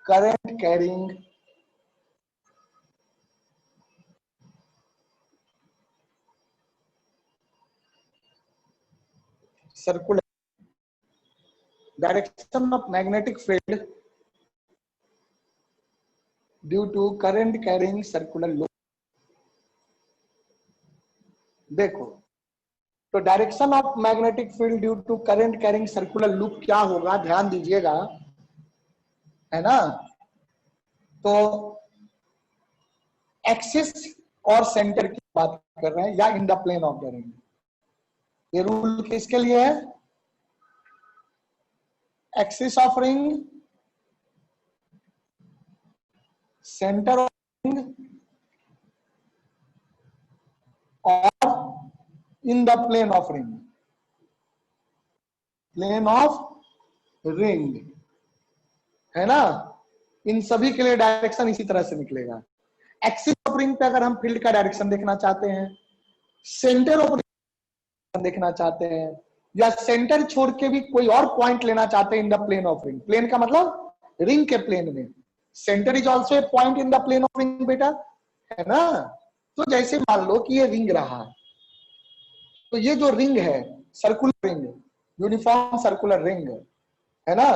current carrying circular, direction of magnetic field due to current carrying circular loop। देखो, तो direction of magnetic field due to current carrying circular loop क्या होगा, ध्यान दीजिएगा, है ना। तो एक्सिस और सेंटर की बात कर रहे हैं, या in the plane of the ring. ये रूल किसके लिए है, axis of ring, center of ring और in the plane of ring, plane of ring, है ना। इन सभी के लिए डायरेक्शन इसी तरह से निकलेगा। एक्सिस ऑफ रिंग पे अगर हम फील्ड का डायरेक्शन देखना चाहते हैं, सेंटर ऑफ रिंग देखना चाहते हैं, या सेंटर छोड़ के भी कोई और पॉइंट लेना चाहते हैं in the plane of ring, plane का मतलब रिंग के प्लेन में, centre is also a point in the plane of ring बेटा, है ना। तो जैसे मान लो कि ये रिंग रहा, तो ये जो रिंग है circular ring, uniform circular ring, है ना,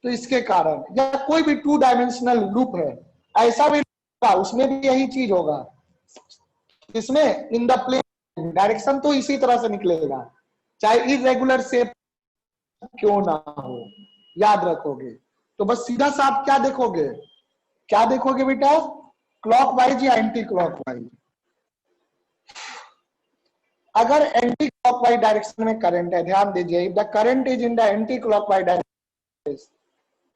तो इसके कारण, या कोई भी 2 डायमेंशनल लूप है, ऐसा भी उसमें भी यही चीज होगा, इसमें इन द प्लेन डायरेक्शन तो इसी तरह से निकलेगा, चाहे इरेगुलर शेप क्यों ना हो, याद रखोगे। तो बस सीधा सा आप क्या देखोगे बेटा, क्लॉकवाइज या एंटी क्लॉकवाइज। अगर एंटी क्लॉकवाइज डायरेक्शन में करंट है, ध्यान दीजिए, if the current is in the anti clockwise direction,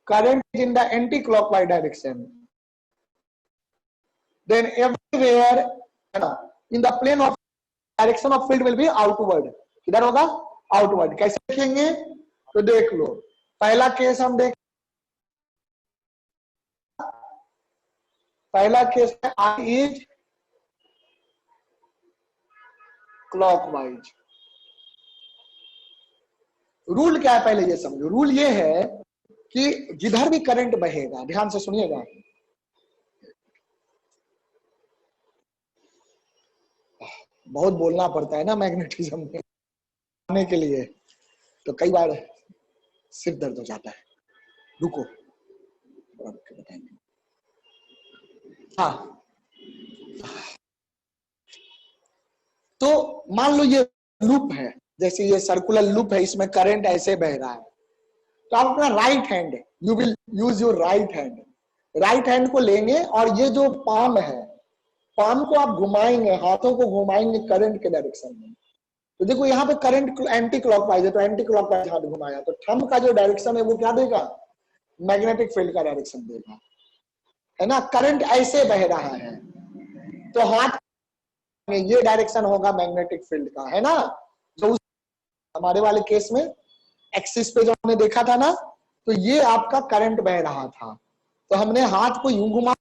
current is in the anti-clockwise direction, then everywhere in the plane of direction of field will be outward। किधर होगा, outward। कैसे देखेंगे, तो देख लो, पहला केस हम देख, पहला केस है I is clockwise, रूल क्या है पहले ये समझो। रूल ये है कि जिधर भी करंट बहेगा, ध्यान से सुनिएगा, बहुत बोलना पड़ता है ना मैग्नेटिज्म में आने के लिए, तो कई बार सिर दर्द हो जाता है। रुको बताएंगे। हाँ, तो मान लो ये लूप है, जैसे ये सर्कुलर लूप है, इसमें करंट ऐसे बह रहा है, तो आप अपना right hand, you will use your right hand, right hand को लेंगे और ये जो पाम है, पाम को आप घुमाएंगे, हाथों को घुमाएंगे करंट के डायरेक्शन में। तो देखो यहाँ पे करंट एंटी क्लॉकवाइज है, तो एंटी क्लॉकवाइज हाथ घुमाया, तो थंब का जो डायरेक्शन है वो क्या देगा? मैग्नेटिक फील्ड का डायरेक्शन देगा, है ना। करंट ऐसे बह रहा है तो हाथ में ये डायरेक्शन होगा मैग्नेटिक फील्ड का, है ना। जो हमारे वाले केस में एक्सिस पे जो हमने देखा था ना, तो ये आपका करंट बह रहा था, तो हमने हाथ को यूं घुमा,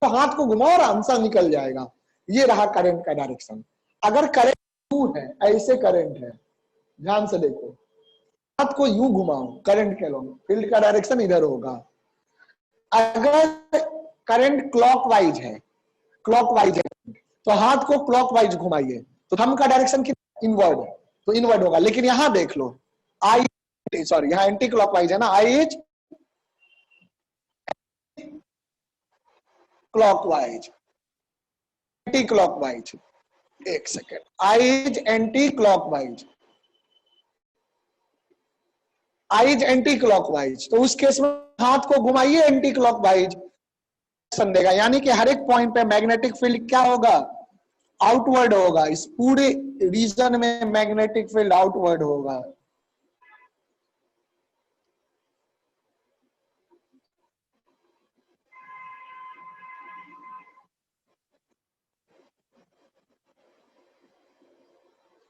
तो हाथ को घुमाओ और आंसर निकल जाएगा। ये रहा करंट का डायरेक्शन। अगर करंट यूं है, ऐसे करंट है, ध्यान से देखो, हाथ को यूं घुमाओ करंट के लोग, फील्ड का डायरेक्शन इधर होगा। अगर करंट क्लॉकवाइज है, तो हाथ को क्लॉकवाइज घुमाइए, तो थंब का डायरेक्शन कितना? इनवर्ड, तो इनवर्ड होगा। लेकिन यहां देख लो, आई सॉरी यहां एंटी क्लॉकवाइज है ना, I is clockwise, anti clockwise, एक second, I is anti clockwise, I is anti clockwise, तो उस केस में हाथ को घुमाइए एंटी क्लॉकवाइज देगा, यानी कि हर एक पॉइंट पे मैग्नेटिक फील्ड क्या होगा? आउटवर्ड होगा। इस पूरे रीजन में मैग्नेटिक फील्ड आउटवर्ड होगा।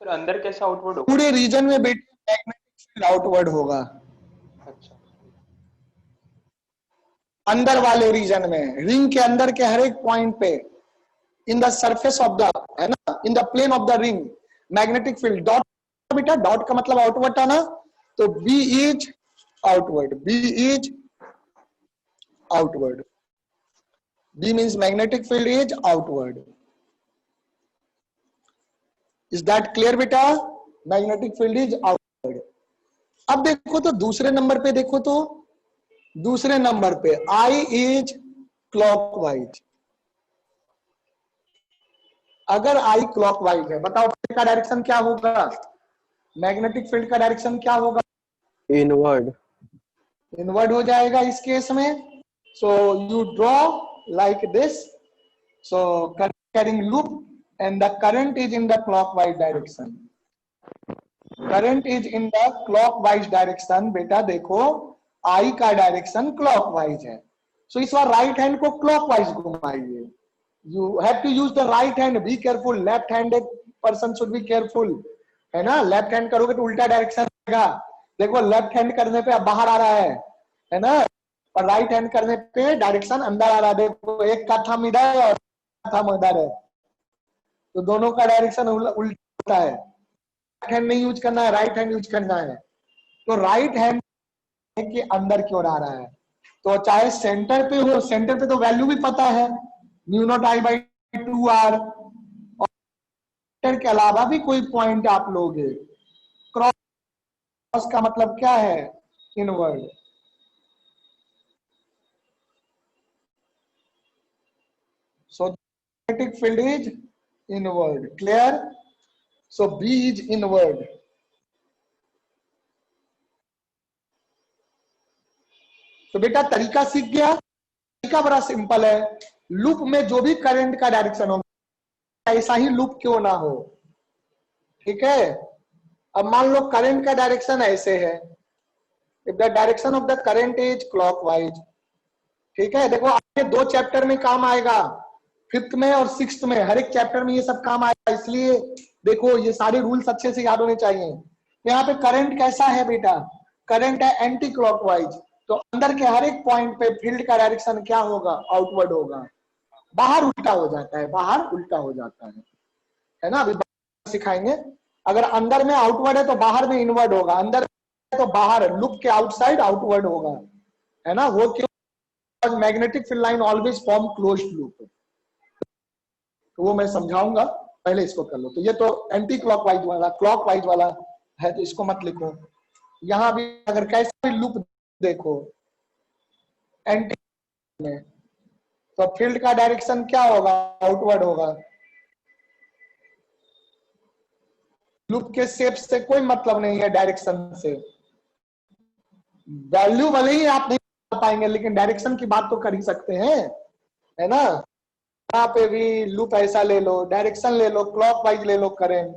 फिर अंदर कैसा आउटवर्ड होगा? पूरे रीजन में बेटे मैग्नेटिक फील्ड आउटवर्ड होगा। अच्छा, अंदर वाले रीजन में, रिंग के अंदर के हर एक पॉइंट पे, in the surface of the, है ना, in the plane of the ring, magnetic field dot, बेटा डॉट का मतलब आउटवर्ड था ना, तो b is outward, b is outward, b means magnetic field is outward. Is that clear बेटा? Magnetic field is outward. अब देखो तो दूसरे नंबर पे देखो तो, दूसरे नंबर पे आई इज क्लॉकवाइज। अगर आई क्लॉकवाइज है, बताओ का डायरेक्शन क्या होगा? मैग्नेटिक फील्ड का डायरेक्शन क्या होगा? इनवर्ड। इनवर्ड हो जाएगा इस केस में। So you draw like this, so carrying loop and the current is in the clockwise direction, current is in the clockwise direction. बेटा देखो आई का डायरेक्शन क्लॉकवाइज है, सो इस बार राइट हैंड को clockwise घुमाइए। You have to use the right hand. Be careful. Left-handed person should be careful. है ना, लेफ्ट हैंड करोगे तो उल्टा डायरेक्शन रहेगा। देखो लेफ्ट हैंड करने पे अब बाहर आ रहा है ना, और राइट हैंड करने पे डायरेक्शन अंदर आ रहा है। देखो एक का थंब इधर और थंब उधर है, तो दोनों का डायरेक्शन उल्टा है। राइट हैंड नहीं यूज करना है, राइट हैंड यूज करना है। तो राइट हैंड के अंदर क्यों आ रहा है? तो चाहे सेंटर पे हो, सेंटर पे तो वैल्यू भी पता है, mu naught I by 2r, और के अलावा भी कोई पॉइंट आप लोगे, क्रॉस का मतलब क्या है? Inward. So magnetic field is inward, clear? So B is inward. तो बेटा तरीका सीख गया। तरीका बड़ा सिंपल है, लूप में जो भी करंट का डायरेक्शन हो ऐसा ही लूप क्यों ना हो, ठीक है। अब मान लो करंट का डायरेक्शन ऐसे है, if the direction of the current is clockwise, ठीक है। देखो आपके दो चैप्टर में काम आएगा, फिफ्थ में और सिक्स्थ में, हर एक चैप्टर में ये सब काम आएगा, इसलिए देखो ये सारे रूल्स अच्छे से याद होने चाहिए। तो यहाँ पे करंट कैसा है बेटा? करंट है एंटी क्लॉकवाइज, तो अंदर के हर एक पॉइंट पे फील्ड का डायरेक्शन क्या होगा? आउटवर्ड होगा। बाहर उल्टा हो जाता है, बाहर उल्टा हो जाता है ना। अभी सिखाएंगे। अगर अंदर में आउटवर्ड है तो बाहर में इनवर्ड होगा, अंदर तो बाहर, लूप के आउटसाइड आउटवर्ड होगा, है ना। वो क्यों? Magnetic field line always form closed loop, तो वो मैं समझाऊंगा, पहले इसको कर लो। तो ये तो एंटी क्लॉकवाइज वाला, क्लॉकवाइज वाला है तो इसको मत लिखो। यहां भी अगर कैसा भी लूप देखो एंटी में, तो फील्ड का डायरेक्शन क्या होगा? आउटवर्ड होगा। लूप के शेप से कोई मतलब नहीं है डायरेक्शन से। वैल्यू भले ही आप नहीं कर पाएंगे, लेकिन डायरेक्शन की बात तो कर ही सकते हैं, है ना। यहाँ पे भी लूप ऐसा ले लो, डायरेक्शन ले लो, क्लॉकवाइज ले लो करंट,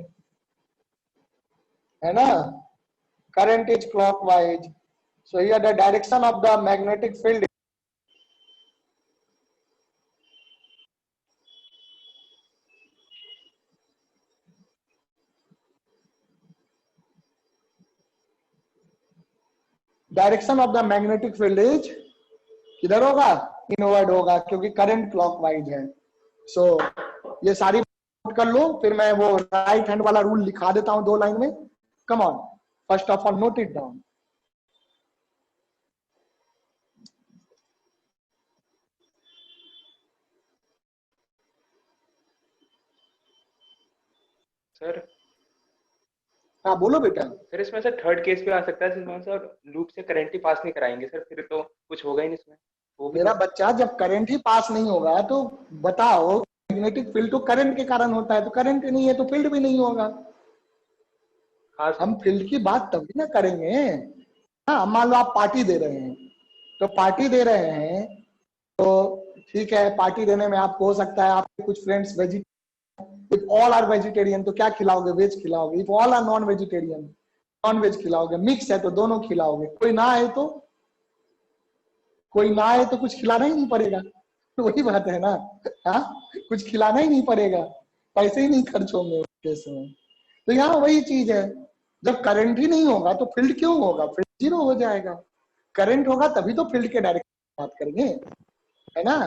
है ना। Current is clockwise, so here the direction of the magnetic field, direction of the magnetic field is किधर होगा? इनवर्ड होगा, क्योंकि करंट क्लॉकवाइज है। सो ये सारी नोट कर लो, फिर मैं वो राइट हैंड वाला रूल लिखा देता हूं 2 लाइन में। Come on, first of all note it down. Sir हाँ बोलो बेटा। सर इसमें सर थर्ड केस भी आ सकता है जिसमें सर लूप से करंट ही पास नहीं कराएंगे सर, फिर तो कुछ होगा ही नहीं इसमें, वो भी मेरा तो। बच्चा, जब करंट ही पास नहीं होगा तो बताओ, मैग्नेटिक फील्ड तो करंट के कारण होता है, तो करंट नहीं है तो फील्ड भी नहीं होगा। हाँ सर। हम फील्ड की बात तभी ना करेंगे। हाँ, मान लो आप पार्टी दे रहे हैं, तो पार्टी दे रहे हैं तो ठीक है, पार्टी देने में आपको हो सकता है आपके कुछ friends vegetarian, if all are vegetarian तो क्या खिलाओगे? वेज खिलाओगे। If all are non vegetarian, non veg खिलाओगे। मिक्स है तो दोनों खिलाओगे। कोई ना आए तो, कोई ना आए तो कुछ खिलाना ही नहीं पड़ेगा। तो वही बात है ना। हाँ, कुछ खिलाना ही नहीं पड़ेगा, पैसे ही नहीं खर्च होंगे उस केस में। तो यहाँ वही चीज है, जब करंट ही नहीं होगा तो फील्ड क्यों होगा? फील्ड जीरो हो जाएगा। करंट होगा तभी तो फील्ड के डायरेक्शन बात करेंगे, है ना।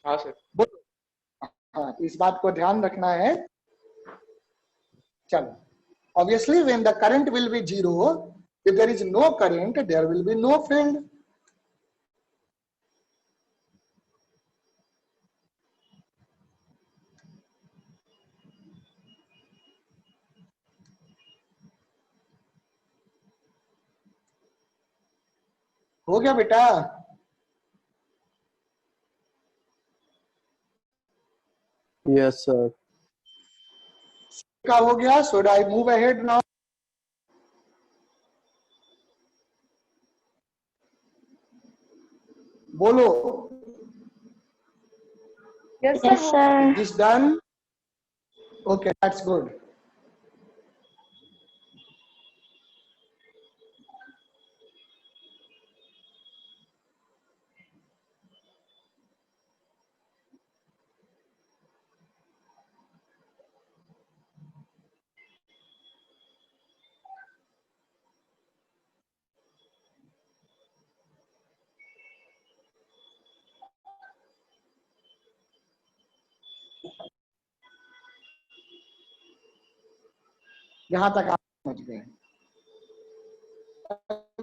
हाँ सर। बोलो। हाँ, तो इस बात को ध्यान रखना है। चलो, obviously when the current will be zero, if there is no current there will be no field. हो गया बेटा? Yes, sir. का हो गया? should I move ahead now? बोलो। Yes, Yes, sir. sir. Is this done? Okay, that's good. यहां तक आप समझ गए।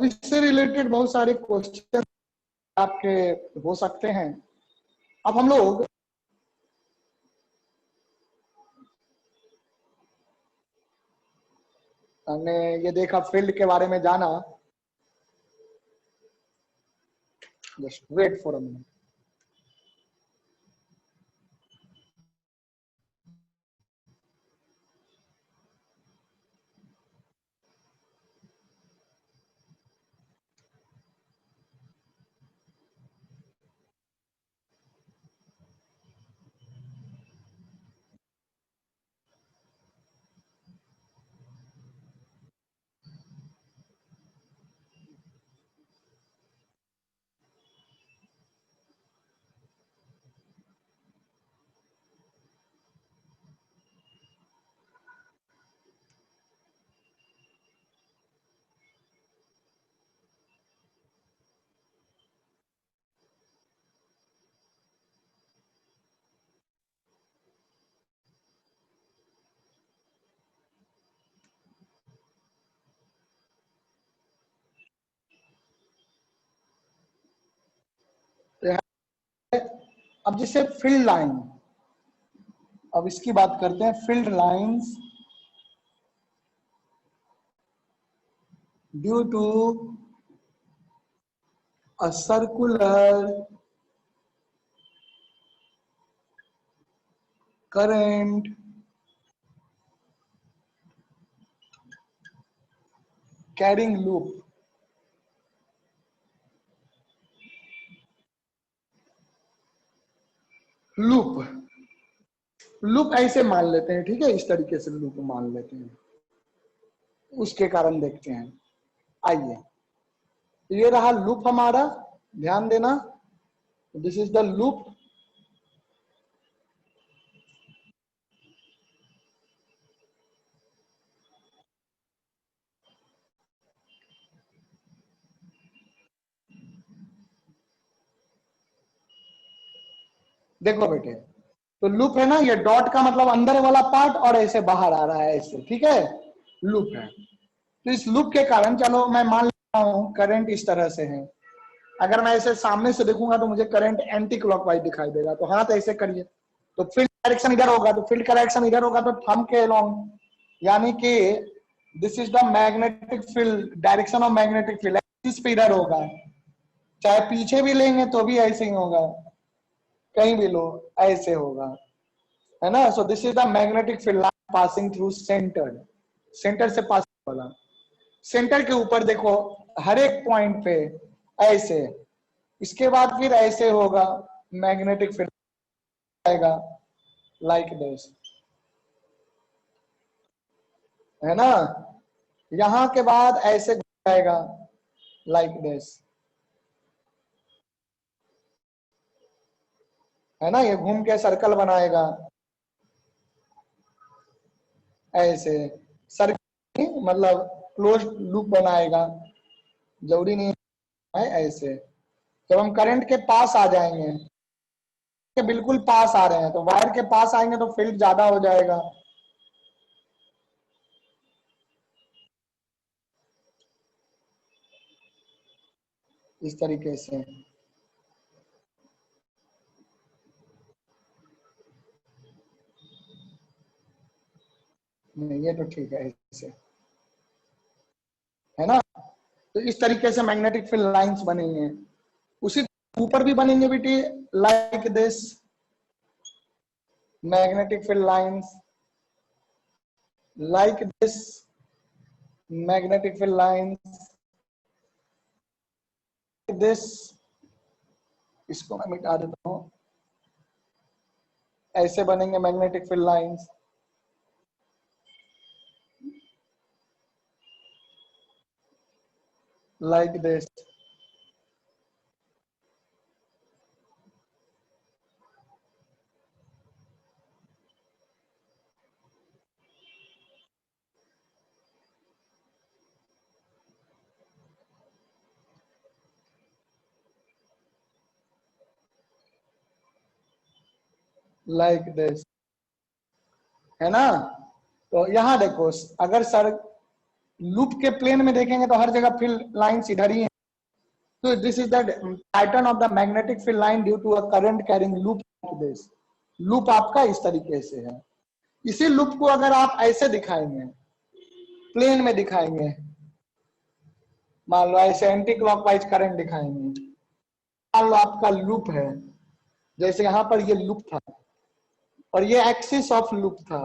इससे रिलेटेड बहुत सारे क्वेश्चन आपके हो सकते हैं। अब हम लोग हमने ये देखा फील्ड के बारे में जाना। Just wait for a minute. अब जैसे फील्ड लाइन, अब इसकी बात करते हैं, field lines due to a circular current carrying loop, loop ऐसे मान लेते हैं, ठीक है, इस तरीके से लूप मान लेते हैं, उसके कारण देखते हैं। आइए, ये रहा लूप हमारा, ध्यान देना, दिस इज द लूप। देखो बेटे, तो लूप है ना, ये डॉट का मतलब अंदर वाला पार्ट और ऐसे बाहर आ रहा है ऐसे, ठीक है, लूप है। तो इस लूप के कारण चलो मैं मान लेता हूं करंट इस तरह से है, अगर मैं ऐसे सामने से देखूंगा तो मुझे करंट एंटी क्लॉकवाइज दिखाई देगा, तो हाथ ऐसे करिए, तो फील्ड डायरेक्शन इधर होगा, तो फील्ड डायरेक्शन इधर होगा, तो थंब के अलोंग, यानी कि this is the magnetic field, direction of magnetic field axis पे इधर होगा, चाहे पीछे भी लेंगे तो भी ऐसे ही होगा, कहीं भी लो ऐसे होगा, है ना। सो this is the magnetic field line passing through centre, centre से पास वाला, सेंटर के ऊपर देखो हर एक पॉइंट पे ऐसे, इसके बाद फिर ऐसे होगा, मैग्नेटिक फील्ड आएगा लाइक दिस, है ना, यहां के बाद ऐसे आएगा लाइक दिस, है ना, ये घूम के सर्कल बनाएगा ऐसे, सर्कल मतलब क्लोज लूप बनाएगा, जरूरी नहीं है ऐसे। जब हम करंट के पास आ जाएंगे, के बिल्कुल पास आ रहे हैं, तो वायर के पास आएंगे तो फील्ड ज्यादा हो जाएगा, इस तरीके से। नहीं, ये तो ठीक है ऐसे, है ना। तो इस तरीके से मैग्नेटिक फील्ड लाइंस बनेंगे, उसी ऊपर भी बनेंगे बेटी, like this magnetic field lines, like this magnetic field lines, this, इसको मैं मिटा देता हूं, ऐसे बनेंगे magnetic field lines, like this, like this, है ना। तो यहां देखो, अगर सर लूप के प्लेन में देखेंगे तो हर जगह फील्ड लाइंस इधर ही है, तो this is the pattern of the magnetic field line due to a current carrying loop, this loop आपका इस तरीके से है। इसी लूप को अगर आप ऐसे दिखाएंगे, प्लेन में दिखाएंगे, मान लो ऐसे एंटी क्लॉकवाइज करंट दिखाएंगे, मान लो आपका लूप है, जैसे यहां पर ये लूप था और ये एक्सिस ऑफ लूप था,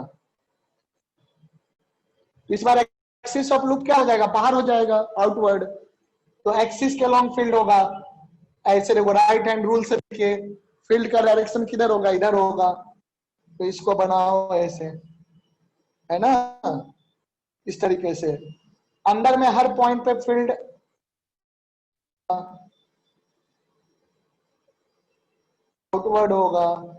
इस बार एक्सिस ऑफ लूप क्या हो जाएगा, बाहर हो जाएगा, आउटवर्ड, तो एक्सिस के लॉन्ग फील्ड होगा, ऐसे देखो राइट हैंड रूल से देखिए, फील्ड का डायरेक्शन किधर होगा, इधर होगा, तो इसको बनाओ ऐसे, है ना, इस तरीके से अंदर में हर पॉइंट पे फील्ड आउटवर्ड होगा,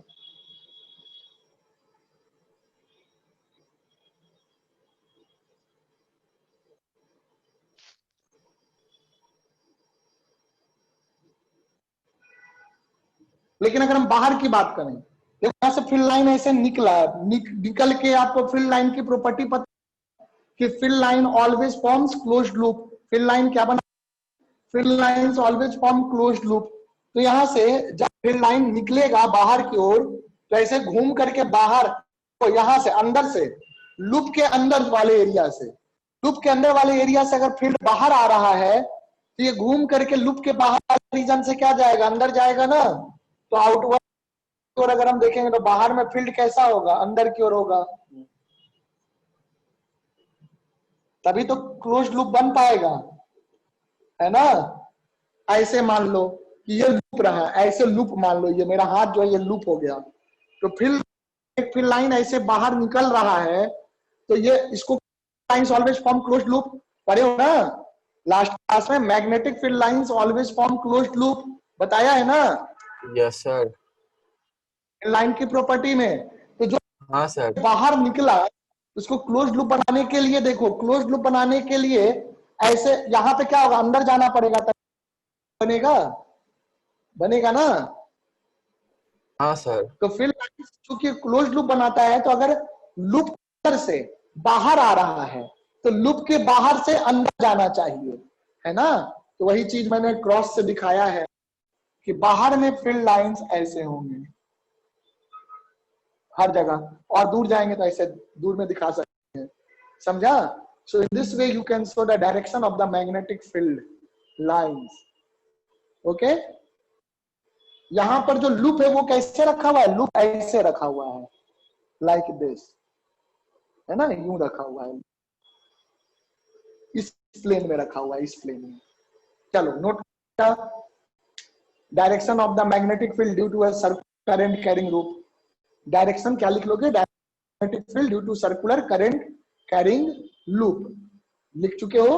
लेकिन अगर हम बाहर की बात करें, देखो यहां से फील्ड लाइन ऐसे निकला, निकल के आपको फील्ड लाइन की प्रॉपर्टी पता कि field line always forms closed loop, field line क्या बना, field lines always form closed loop, तो यहां से जब फील्ड लाइन निकलेगा बाहर की ओर, तो ऐसे घूम करके बाहर, तो यहां से अंदर से, लूप के अंदर वाले एरिया से, लूप के अंदर वाले एरिया से अगर फील्ड बाहर आ रहा है, तो ये घूम करके लूप के बाहर वाले रीजन से क्या जाएगा, अंदर जाएगा ना। तो आउटवर्ड की ओर अगर हम देखेंगे तो बाहर में फील्ड कैसा होगा, अंदर की ओर होगा, तभी तो क्लोज लूप बन पाएगा, है ना। ऐसे मान लो कि ये लूप रहा, ऐसे लूप मान लो, ये मेरा हाथ जो है ये लूप हो गया, तो फिर एक फील्ड लाइन ऐसे बाहर निकल रहा है, तो ये इसको lines always form closed loop, पढ़े हो ना लास्ट क्लास में, magnetic field lines always form closed loop, बताया है ना यस सर। लाइन की प्रॉपर्टी में। तो जो हाँ सर। बाहर निकला उसको क्लोज्ड लूप बनाने के लिए, देखो क्लोज्ड लूप बनाने के लिए ऐसे यहां पे क्या होगा, अंदर जाना पड़ेगा तब बनेगा, बनेगा ना। हाँ सर। तो फिर चूंकि क्लोज लूप बनाता है, तो अगर लूप अंदर से बाहर आ रहा है, तो लूप के बाहर से अंदर जाना चाहिए, है ना। तो वही चीज मैंने क्रॉस से दिखाया है कि बाहर में फील्ड लाइंस ऐसे होंगे हर जगह, और दूर जाएंगे तो ऐसे दूर में दिखा सकते हैं, समझा। So in this way you can show the direction of the magnetic field lines, okay. यहां पर जो लूप है वो कैसे रखा हुआ है, लूप ऐसे रखा हुआ है, लाइक दिस, है ना, यूं रखा हुआ है, इस प्लेन में रखा हुआ है, इस प्लेन में। चलो note, direction of the magnetic field due to a circular current carrying loop, direction क्या लिख लोगे, magnetic field due to circular current carrying loop, लिख चुके हो,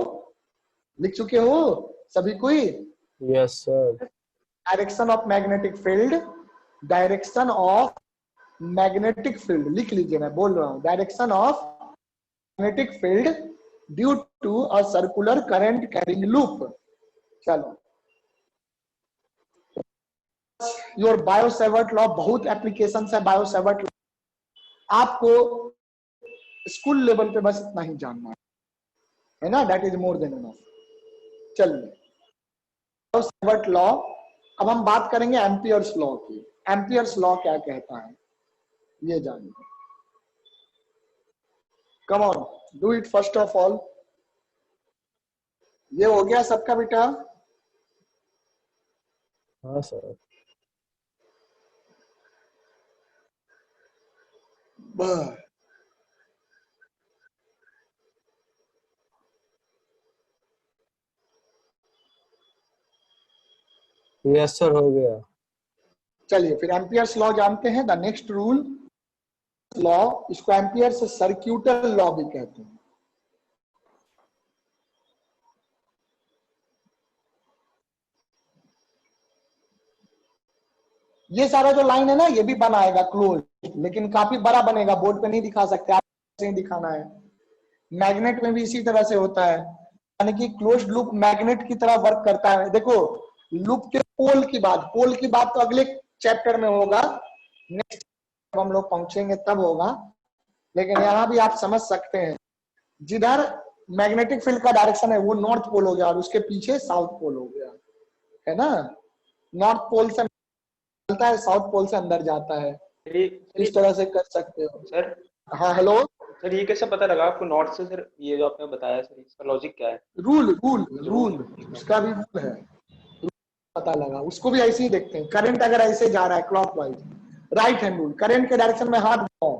लिख चुके हो सभी कोई। Yes sir. Direction of magnetic field, direction of magnetic field लिख लीजिए, मैं बोल रहा हूं, direction of magnetic field due to a circular current carrying loop. चलो योर बायोसेवर्ट लॉ, बहुत एप्लीकेशन है बायोसेवर्ट लॉ, आपको स्कूल लेवल पे बस इतना ही जानना है ना, that is more than enough. चलिए बायोसेवर्ट लॉ, अब हम बात करेंगे एम्पियर्स लॉ की। एम्पियर्स लॉ क्या कहता है ये जानिए, come on do it first of all. ये हो गया सबका बेटा, हाँ सर। यस सर, हो गया। चलिए फिर एम्पियर्स लॉ जानते हैं, द नेक्स्ट रूल लॉ, इसको एम्पियर्स सर्क्यूटल लॉ भी कहते हैं। ये सारा जो लाइन है ना, ये भी बनाएगा क्लोज, लेकिन काफी बड़ा बनेगा, बोर्ड पे नहीं दिखा सकते, आप नहीं दिखाना है। मैग्नेट में भी इसी तरह से होता है, यानी कि क्लोज्ड लूप मैग्नेट की तरह वर्क करता है। देखो लूप के पोल की बात तो अगले चैप्टर में होगा, नेक्स्ट जब हम लोग पहुंचेंगे तब होगा, लेकिन यहाँ भी आप समझ सकते हैं, जिधर मैग्नेटिक फील्ड का डायरेक्शन है वो नॉर्थ पोल हो गया, और उसके पीछे साउथ पोल हो गया, है ना। नॉर्थ पोल से निकलता है, साउथ पोल से अंदर जाता है, इस तरह से कर सकते हो। सर हाँ हेलो, सर ये कैसे पता लगा आपको नॉर्थ से, सर ये जो आपने बताया सर इसका लॉजिक क्या है? रूल रूल रूल उसका भी रूल है, पता लगा, उसको भी ऐसे ही देखते हैं। करंट अगर ऐसे जा रहा है clockwise, right hand rule, current के डायरेक्शन में हाथ घुमाओ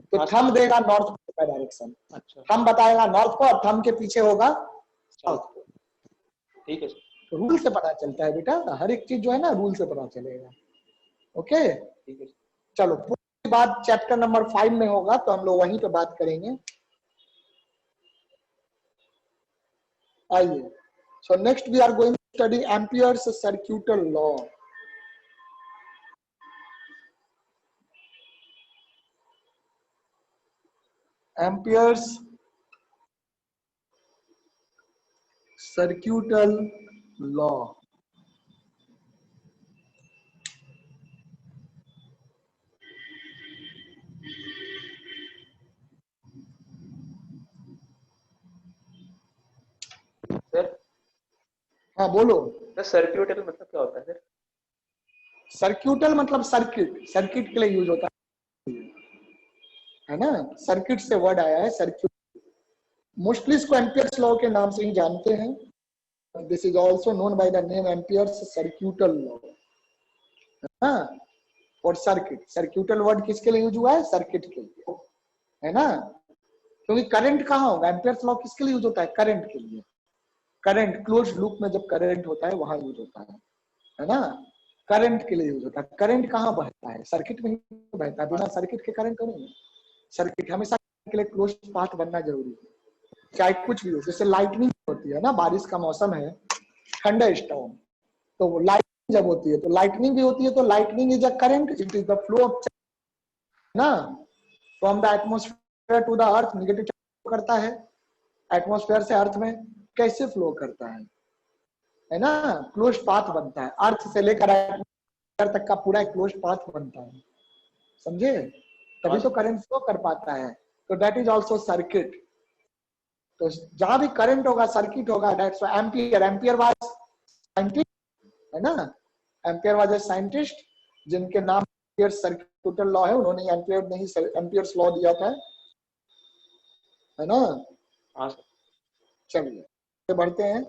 तो थंब देगा नॉर्थ का डायरेक्शन, अच्छा थंब बताएगा नॉर्थ को, और थंब के पीछे होगा साउथ को। ठीक है सर, रूल से पता चलता है बेटा, हर एक चीज जो है ना रूल से पता चलेगा, ओके। ठीक है सर। चलो पूरी बात चैप्टर नंबर 5 में होगा, तो हम लोग वहीं पे बात करेंगे। आइए, so next we are going to study Ampere's circuital law. Ampere's circuital law, sir हाँ बोलो। सर सर्क्यूटल मतलब क्या होता है सर? सर्क्यूटल मतलब सर्किट, सर्किट के लिए यूज होता है ना, सर्किट से वर्ड आया है सर्क्यूट। मोस्टली इसको एम्पियर्स लॉ के नाम से ही जानते हैं। This is also known by the name amperes circuital law, है ना। और सर्किट, सर्क्यूटल वर्ड किसके लिए यूज हुआ है? सर्किट के लिए, है ना। क्योंकि करंट कहाँ होगा? एम्पियर्स लॉ किसके लिए यूज होता है? करंट के लिए। करंट क्लोज लूप में जब करंट होता है वहां यूज होता है ना। करंट के लिए यूज होता है। करंट कहाँ बहता है? सर्किट में ही बहता है, बिना सर्किट के करंट नहीं है। सर्किट हमेशा के लिए क्लोज पाथ बनना जरूरी है, चाहे कुछ भी हो। जैसे लाइटनिंग होती है ना, बारिश का मौसम है, थंडर स्टॉर्म, तो लाइटनिंग जब होती है तो लाइटनिंग भी होती है, तो lightning is a current, it is the flow of ना from the atmosphere to the earth. Negative करता है एटमॉस्फेयर से अर्थ में, कैसे फ्लो करता है ना, क्लोज पाथ बनता है। अर्थ से लेकर एटमॉस्फेयर तक का पूरा क्लोज पाथ बनता है, समझे? तभी तो करंट फ्लो कर पाता है। तो दैट इज आल्सो सर्किट। तो जहां भी करंट होगा सर्किट होगा। That's why ampere, ampere was scientist, है ना। एम्पियर वाज ए साइंटिस्ट जिनके नाम एम्पियर सर्क्यूटल लॉ है, उन्होंने एम्पियर नहीं एम्पियर्स लॉ दिया था, है ना। हाँ सर। चलिए बढ़ते हैं।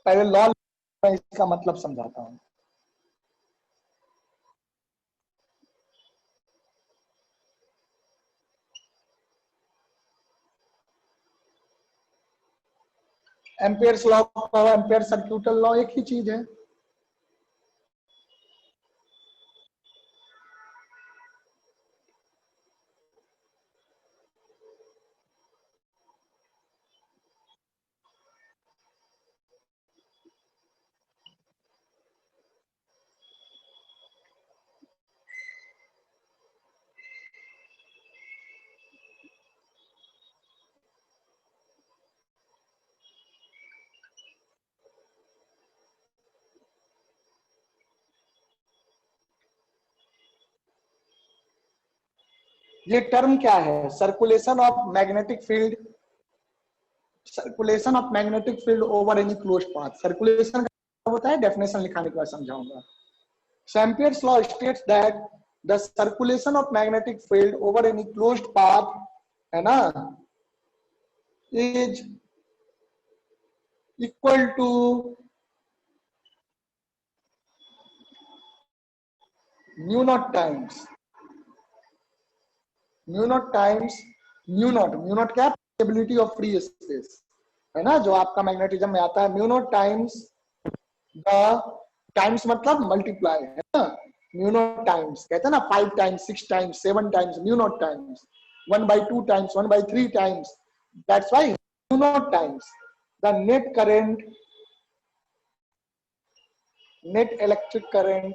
पहले लॉ में इसका मतलब समझाता हूं। एम्पियर्स लॉ और एम्पियर सर्क्यूटल लॉ एक ही चीज है। ये टर्म क्या है? Circulation of magnetic field, circulation of magnetic field over any close path. Circulation का होता है, डेफिनेशन लिखाने के बाद समझाऊंगा। Ampere's law states that the circulation of magnetic field over any closed path, है ना, is equal to mu naught times mu naught क्या? प्रोबेबिलिटी ऑफ फ्री स्पेस, है ना, जो आपका मैग्नेटिज्म में आता है। Mu naught times the, times मतलब मल्टीप्लाई, है ना। म्यू नॉट टाइम्स कहते हैं ना 5 times 6 times 7 times, mu naught times 1/2 times 1/3 times. That's why mu naught times the net current, net electric current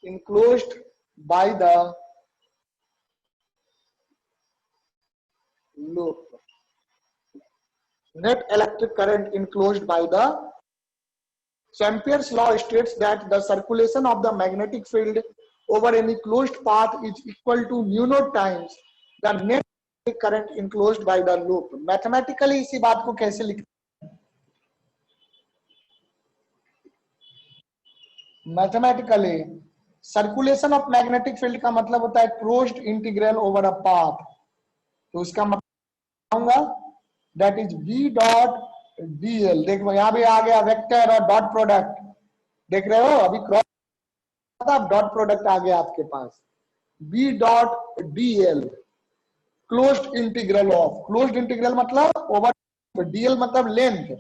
enclosed by the loop. Net electric current enclosed by the, so Ampere's law states that the circulation of the magnetic field over any closed path is equal to mu naught times the net electric current enclosed by the loop. Mathematically इसी बात को कैसे लिखते हैं? Mathematically circulation of magnetic field का मतलब होता है closed integral over a path. तो उसका मतलब that is B dot dl. देखो यहां भी आ गया वेक्टर और डॉट प्रोडक्ट, देख रहे हो, अभी क्रॉस डॉट प्रोडक्ट आ गया आपके पास। B dot dl closed integral of, closed integral मतलब ओवर, डीएल मतलब लेंथ,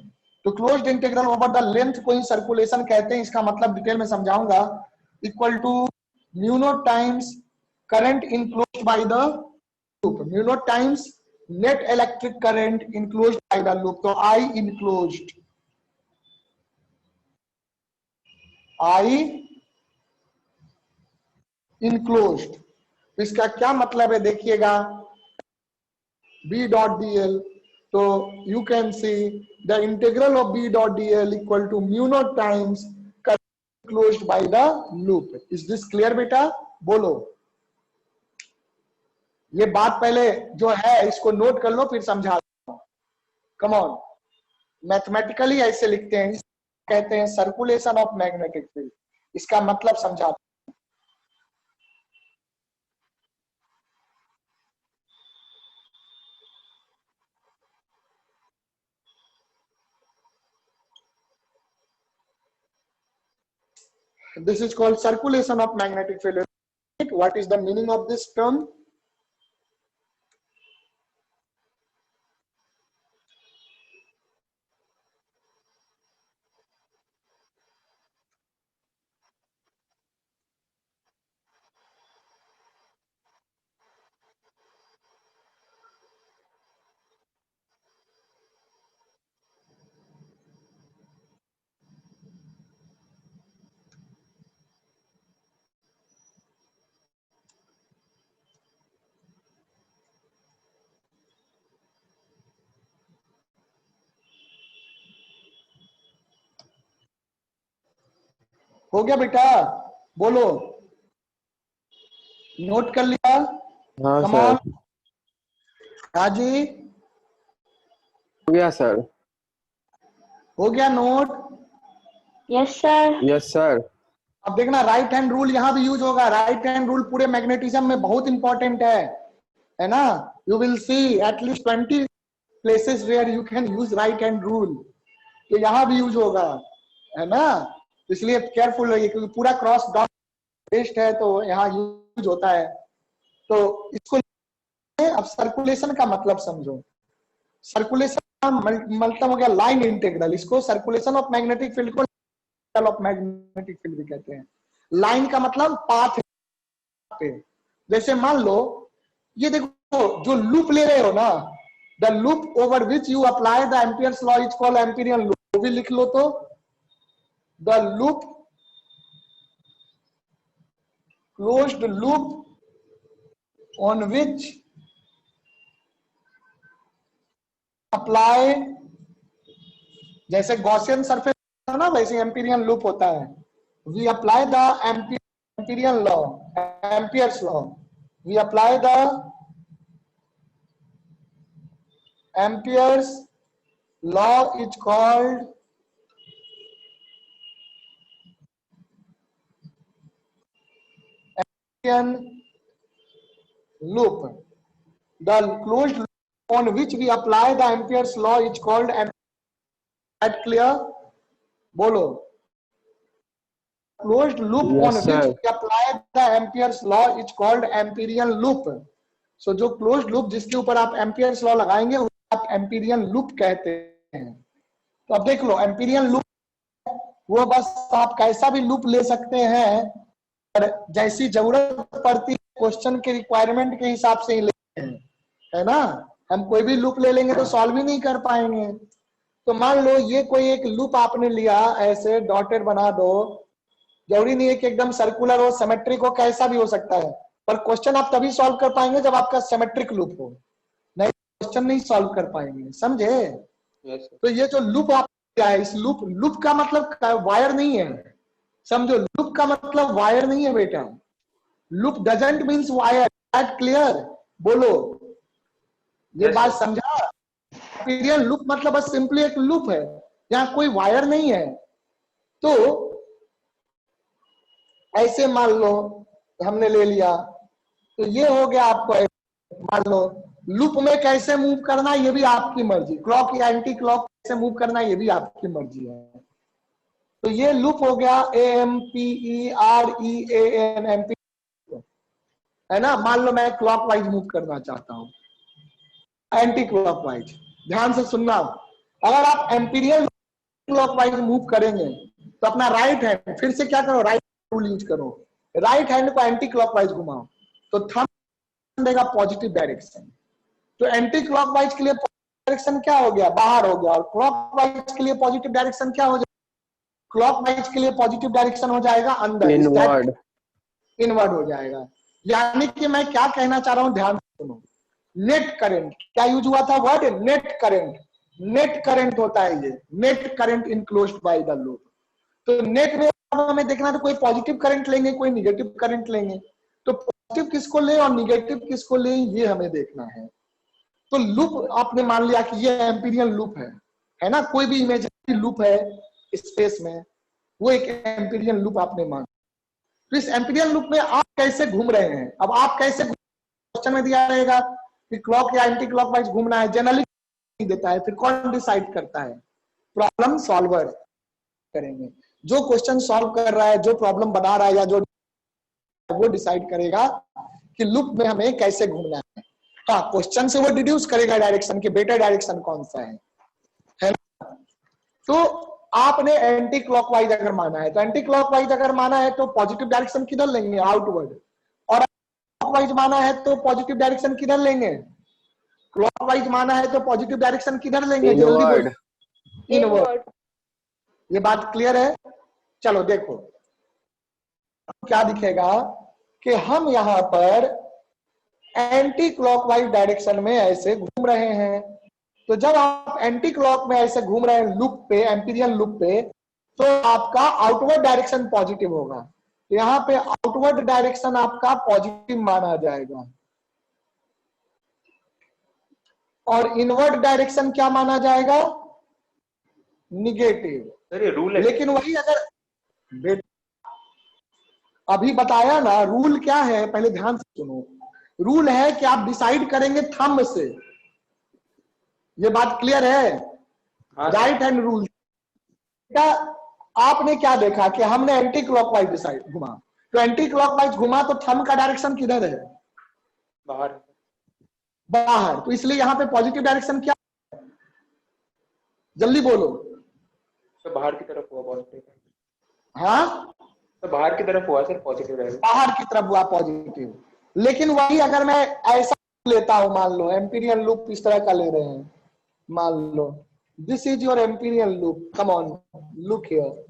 तो closed integral over the length को ही सर्कुलेशन कहते हैं। इसका मतलब डिटेल में समझाऊंगा। Equal to mu naught times current enclosed by the loop, mu naught times net electric current enclosed by the loop, तो आई इनक्लोज्ड, इसका क्या मतलब है देखिएगा, B डॉट dl, तो you can see the integral of B dot dl equal to mu naught times closed by the loop. Is this clear बेटा? बोलो। ये बात पहले जो है इसको नोट कर लो, फिर समझा। कम ऑन, मैथमेटिकली ऐसे लिखते हैं, कहते हैं सर्कुलेशन ऑफ मैग्नेटिक फील्ड। इसका मतलब समझा। This is called circulation of magnetic field. What is the meaning of this term? हो गया बेटा? बोलो, नोट कर लिया? हाँ Come सर, on. राजी, हो गया सर। हो गया note? Yes, sir. Yes sir. अब देखना, राइट हैंड रूल यहां भी यूज होगा। राइट हैंड रूल पूरे मैग्नेटिज्म में बहुत इंपॉर्टेंट है ना? You will see at least 20 places where you can use right hand rule, तो यहां भी यूज होगा, है ना? इसलिए केयरफुल रहिए, क्योंकि पूरा क्रॉस डॉट बेस्ड है, तो यहाँ यूज होता है। तो इसको अब सर्कुलेशन का मतलब समझो। सर्कुलेशन का मतलब हो गया लाइन इंटीग्रल। इसको सर्कुलेशन ऑफ मैग्नेटिक फील्ड को ऑफ मैग्नेटिक फील्ड भी कहते हैं। लाइन का मतलब पाथ पे। जैसे मान लो ये देखो, जो लूप ले रहे हो ना, the loop over which you apply the Ampere's law is called Amperian loop, वो भी लिख लो। तो the loop, closed loop on which apply, जैसे गॉसियन सरफेस है ना, वैसे एम्पीरियन लूप होता है। We apply the Amperian law, Ampere's law, we apply the Ampere's law is called Amperian loop. The closed loop on which we apply the Ampere's law is called that clear? बोलो। Closed loop Yes, on sir. which we apply the Ampere's law is called Amperian loop. So जो closed loop जिसके ऊपर आप Ampere's law लगाएंगे उसे आप Amperian loop कहते हैं। तो अब देख लो, Amperian loop वो बस आप कैसा भी लूप ले सकते हैं, जैसी जरूरत पड़ती है क्वेश्चन के रिक्वायरमेंट के हिसाब से ही लेते हैं, है ना? हम कोई भी लूप ले लेंगे तो सॉल्व ही नहीं कर पाएंगे। तो मान लो ये कोई एक लूप आपने लिया, ऐसे डॉटेड बना दो, जरूरी नहीं है कि एकदम सर्कुलर हो, सिमेट्रिक हो, कैसा भी हो सकता है, पर क्वेश्चन आप तभी सॉल्व कर पाएंगे जब आपका सिमेट्रिक लूप हो, नहीं क्वेश्चन नहीं सॉल्व कर पाएंगे, समझे? Yes sir. तो ये जो लूप आप क्या है, इस लूप का मतलब वायर नहीं है, समझो। लूप का मतलब वायर नहीं है बेटा। Loop doesn't means wire, that clear? बोलो, ये Yes, बात sir. समझा? एम्पीरियन लूप मतलब बस सिंपली एक लूप है, यहाँ कोई वायर नहीं है। तो ऐसे मान लो हमने ले लिया, तो ये हो गया आपको। मान लो लूप में कैसे मूव करना ये भी आपकी मर्जी, क्लॉक या एंटी क्लॉक कैसे मूव करना ये भी आपकी मर्जी है। तो ये लूप हो गया AMPEREAN, एम्पी, है ना? मान लो मैं क्लॉकवाइज मूव करना चाहता हूं, एंटी क्लॉकवाइज। ध्यान से सुनना, अगर आप एम्पीरियल क्लॉकवाइज मूव करेंगे तो अपना राइट हैंड फिर से क्या करो, राइट रूल यूज करो, राइट हैंड को एंटी क्लॉकवाइज घुमाओ, तो थंब देगा पॉजिटिव डायरेक्शन, तो एंटी क्लॉकवाइज के लिए डायरेक्शन क्या हो गया, बाहर हो गया, और क्लॉकवाइज के लिए पॉजिटिव डायरेक्शन क्या हो जाएगा, क्लॉकवाइज के लिए पॉजिटिव डायरेक्शन हो जाएगा अंदर, इनवर्ड। इनवर्ड हो जाएगा। यानी कि मैं क्या कहना चाह रहा हूं, ध्यान से सुनो। नेट करंट क्या यूज हुआ था, word net current, net current होता है ये, net current enclosed by the loop. तो नेट में हमें देखना तो कोई पॉजिटिव करंट लेंगे, कोई निगेटिव करंट लेंगे, तो पॉजिटिव किसको ले और निगेटिव किसको ले, ये हमें देखना है। तो लूप आपने मान लिया कि ये एम्पीरियल लूप है ना, कोई भी इमेजिनरी लूप है स्पेस में, वो एक एम्पीरियल लूप आपने मान। तो इस एम्पीरियल लूप में आप कैसे घूम रहे हैं, अब आप कैसे, क्वेश्चन में दिया रहेगा कि क्लॉक या एंटी क्लॉकवाइज घूमना है, जनरली नहीं देता है, फिर कौन डिसाइड करता है, प्रॉब्लम सॉल्वर करेंगे। जो क्वेश्चन सॉल्व कर रहा है, जो प्रॉब्लम बना रहा है, या जो वो डिसाइड करेगा कि लूप में हमें कैसे घूमना है। हाँ, क्वेश्चन से वो डिड्यूस करेगा डायरेक्शन की, बेटर डायरेक्शन कौन सा है ना। तो आपने एंटी क्लॉकवाइज अगर माना है, तो एंटी क्लॉकवाइज अगर माना है तो पॉजिटिव डायरेक्शन किधर लेंगे, आउटवर्ड, और क्लॉकवाइज माना है तो पॉजिटिव डायरेक्शन किधर लेंगे, क्लॉकवाइज माना है तो पॉजिटिव डायरेक्शन किधर लेंगे, जल्दी बोलो, इनवर्ड। ये बात क्लियर है। चलो देखो क्या दिखेगा कि हम यहां पर एंटी क्लॉकवाइज डायरेक्शन में ऐसे घूम रहे हैं। तो जब आप एंटी क्लॉक में ऐसे घूम रहे हैं लूप पे, एम्पीरियल लूप पे, तो आपका आउटवर्ड डायरेक्शन पॉजिटिव होगा। तो यहां पे आउटवर्ड डायरेक्शन आपका पॉजिटिव माना जाएगा, और इनवर्ड डायरेक्शन क्या माना जाएगा, निगेटिव। सर ये रूल है, लेकिन वही अगर अभी बताया ना, रूल क्या है, पहले ध्यान से सुनो। रूल है कि आप डिसाइड करेंगे थंब से, ये बात क्लियर है, राइट हैंड रूल। आपने क्या देखा कि हमने एंटी क्लॉकवाइज डिसाइड घुमा, तो एंटी क्लॉकवाइज घुमा तो थंब का डायरेक्शन किधर है, बाहर, बाहर। तो इसलिए यहां पे पॉजिटिव डायरेक्शन क्या, जल्दी बोलो। तो बाहर की तरफ हुआ पॉजिटिव, हाँ, तो बाहर की तरफ हुआ सर पॉजिटिव रहेगा, बाहर की तरफ हुआ पॉजिटिव। लेकिन वही अगर मैं ऐसा लेता हूं, मान लो एम्पीरियल लूप इस तरह का ले रहे हैं, मान लो this is your Amperian loop, come on look here,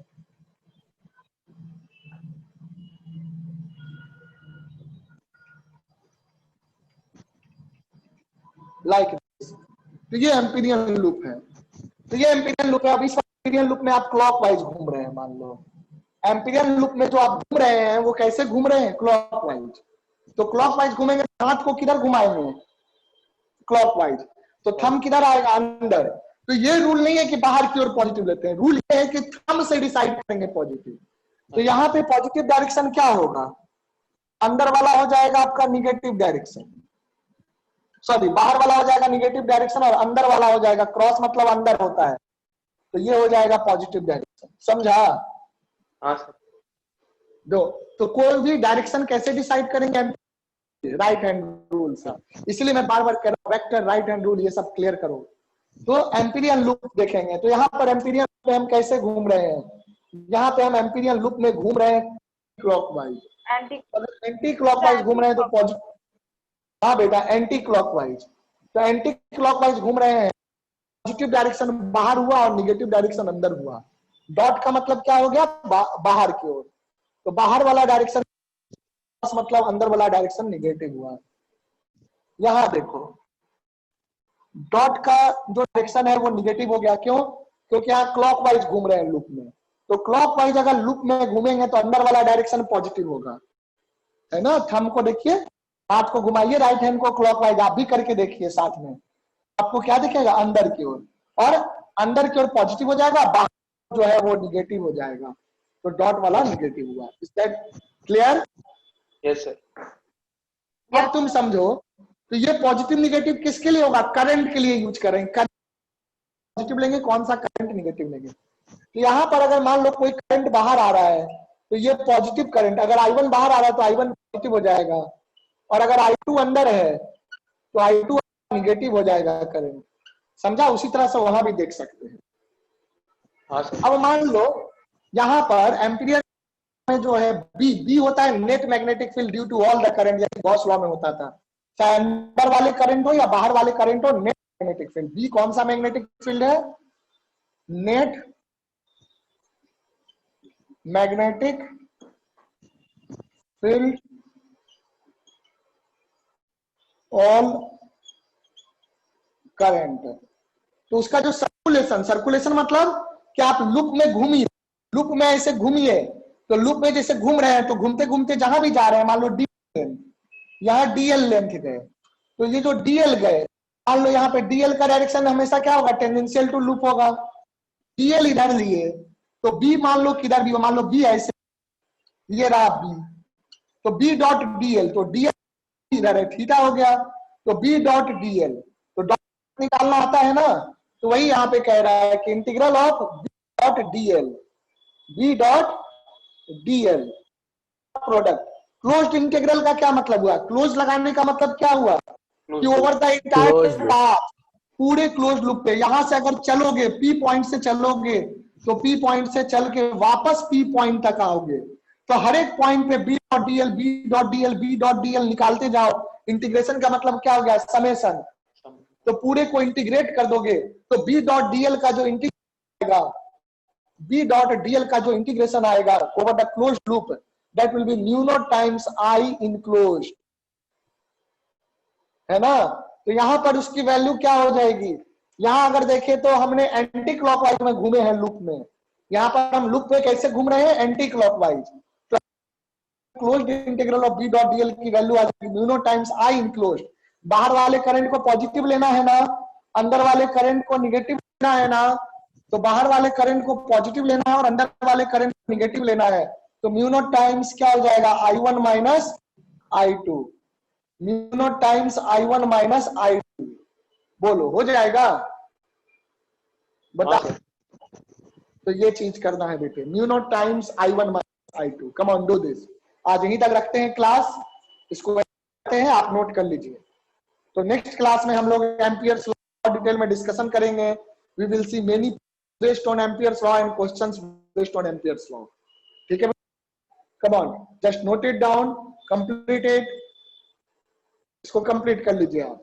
like this. तो ये एम्पीरियल लूप है, तो ये एम्पीरियल लूप है। अब इस एम्पीरियल लूप में आप क्लॉकवाइज घूम रहे हैं, मान लो एम्पीरियल लूप में जो आप घूम रहे हैं वो कैसे घूम रहे हैं, क्लॉकवाइज। तो क्लॉकवाइज घूमेंगे, हाथ को किधर घुमाएंगे, क्लॉकवाइज, तो थंब किधर आएगा, अंदर। तो ये रूल नहीं है कि बाहर की ओर पॉजिटिव लेते हैं, रूल ये है कि थंब से डिसाइड करेंगे पॉजिटिव। तो यहाँ पे पॉजिटिव डायरेक्शन क्या होगा, अंदर वाला हो जाएगा आपका निगेटिव डायरेक्शन, सॉरी बाहर वाला हो जाएगा निगेटिव डायरेक्शन, और अंदर वाला हो जाएगा, क्रॉस मतलब अंदर होता है, तो ये हो जाएगा पॉजिटिव डायरेक्शन। समझा? हाँ सर। दो, तो कोई भी डायरेक्शन कैसे डिसाइड करेंगे, राइट हैंड रूल से। इसलिए मैं बार बार कह रहा हूं, वेक्टर, राइट हैंड रूल, ये सब क्लियर करो। तो एम्पीरियल लूप देखेंगे, तो यहाँ पर एम्पीरियल लूप में हम कैसे घूम रहे हैं, यहाँ पे हम एम्पीरियल लूप में घूम रहे हैं क्लॉकवाइज, एंटी क्लॉकवाइज घूम रहे हैं तो पॉजिटिव, हाँ बेटा एंटी क्लॉकवाइज, तो एंटी क्लॉकवाइज घूम रहे हैं, पॉजिटिव डायरेक्शन बाहर हुआ और निगेटिव डायरेक्शन अंदर हुआ। डॉट का मतलब क्या हो गया, बाहर की ओर, तो बाहर वाला डायरेक्शन मतलब अंदर वाला डायरेक्शन निगेटिव हुआ। यहां देखो डॉट का जो डायरेक्शन है वो निगेटिव हो गया, क्यों, क्योंकि यहाँ क्लॉकवाइज घूम रहे हैं लूप में। तो क्लॉकवाइज अगर लूप में घूमेंगे तो अंदर वाला डायरेक्शन पॉजिटिव होगा, है ना। थंब को देखिए, हाथ को घुमाइए, राइट हैंड को क्लॉकवाइज, आप भी करके देखिए साथ में, आपको क्या दिखेगा, अंदर की ओर, और अंदर की ओर पॉजिटिव हो जाएगा, बाहर जो है वो निगेटिव हो जाएगा। तो डॉट वाला निगेटिव हुआ। Is that clear? Yes sir. अब तुम समझो, तो ये पॉजिटिव निगेटिव किसके लिए होगा, करंट के लिए यूज करेंगे। पॉजिटिव लेंगे, कौन सा करंट, निगेटिव लेंगे। तो यहाँ पर अगर मान लो कोई करंट बाहर आ रहा है, तो ये पॉजिटिव करंट, अगर I1 बाहर आ रहा है तो I1 पॉजिटिव हो जाएगा, और अगर I2 अंदर है तो I2 निगेटिव हो जाएगा करंट। समझा? उसी तरह से वहां भी देख सकते हैं। हाँ सर। अब मान लो यहाँ पर एम्पीरियल में जो है बी होता है net magnetic field due to all the current, जैसे गॉस लॉ में होता था। चाहे अंदर वाले करंट हो या बाहर वाले करंट हो, नेट मैग्नेटिक फील्ड। बी कौन सा मैग्नेटिक फील्ड है? Net magnetic field all current. तो उसका जो सर्कुलेशन मतलब कि आप लूप में घूमिए, लूप में ऐसे घूमिए, तो लूप में जैसे घूम रहे हैं तो घूमते घूमते जहां भी जा रहे हैं, मान लो डी यहाँ डीएल लेंथ गए, तो ये जो डीएल गए, मान लो यहाँ पे डीएल का डायरेक्शन हमेशा क्या होगा? टेंजेंशियल टू लूप होगा। डीएल इधर लिए तो बी मान लो किधर भी हो, मान लो बी ऐसे, ये रहा बी, तो बी डॉट डीएल, तो डीएल इधर है, थीटा हो गया, तो बी डॉट डीएल, तो डॉट निकालना आता है ना, तो वही यहाँ पे कह रहा है कि integral of B dot dl, B dot dl product. Closed integral का क्या मतलब हुआ? क्लोज लगाने का मतलब क्या हुआ कि ओवर द एंटायर पाथ, पूरे क्लोज लूप पे, यहां से अगर चलोगे पी पॉइंट से चलोगे तो पी पॉइंट से चल के वापस पी पॉइंट तक आओगे, तो हर एक पॉइंट पे B dot dl, B dot dl, B dot dl निकालते जाओ। इंटीग्रेशन का मतलब क्या हो गया? समेशन। तो पूरे को इंटीग्रेट कर दोगे तो बी डॉट डीएल का जो इंटीग्रेशन आएगा, बी डॉट डीएल का जो इंटीग्रेशन आएगा over the close loop, that will B mu naught times I enclosed, है ना। तो यहां पर उसकी वैल्यू क्या हो जाएगी? यहां अगर देखें तो हमने एंटी क्लॉकवाइज में घूमे हैं लूप में, यहां पर हम लूप में कैसे घूम रहे हैं? Anti clockwise. तो closed integral of B dot dl की वैल्यू आ जाएगी mu naught times I enclosed. बाहर वाले करंट को पॉजिटिव लेना है ना, अंदर वाले करंट को निगेटिव लेना है ना, तो बाहर वाले करंट को पॉजिटिव लेना है और अंदर वाले करंट को निगेटिव लेना है, तो म्यू नॉट टाइम्स क्या हो जाएगा? I1 minus I2, mu naught times I1 minus I2। बोलो हो जाएगा? बता। तो ये चीज करना है बेटे, mu naught times I1 minus I2। Come on do this. आज यहीं तक रखते हैं क्लास, इसको रखते हैं, आप नोट कर लीजिए। तो नेक्स्ट क्लास में हम लोग एम्पियर्स लॉ डिटेल में डिस्कशन करेंगे। We will see many based on Ampere's law and questions based on Ampere's law. ठीक है, come on, just note it down, complete it, इसको कंप्लीट कर लीजिए आप।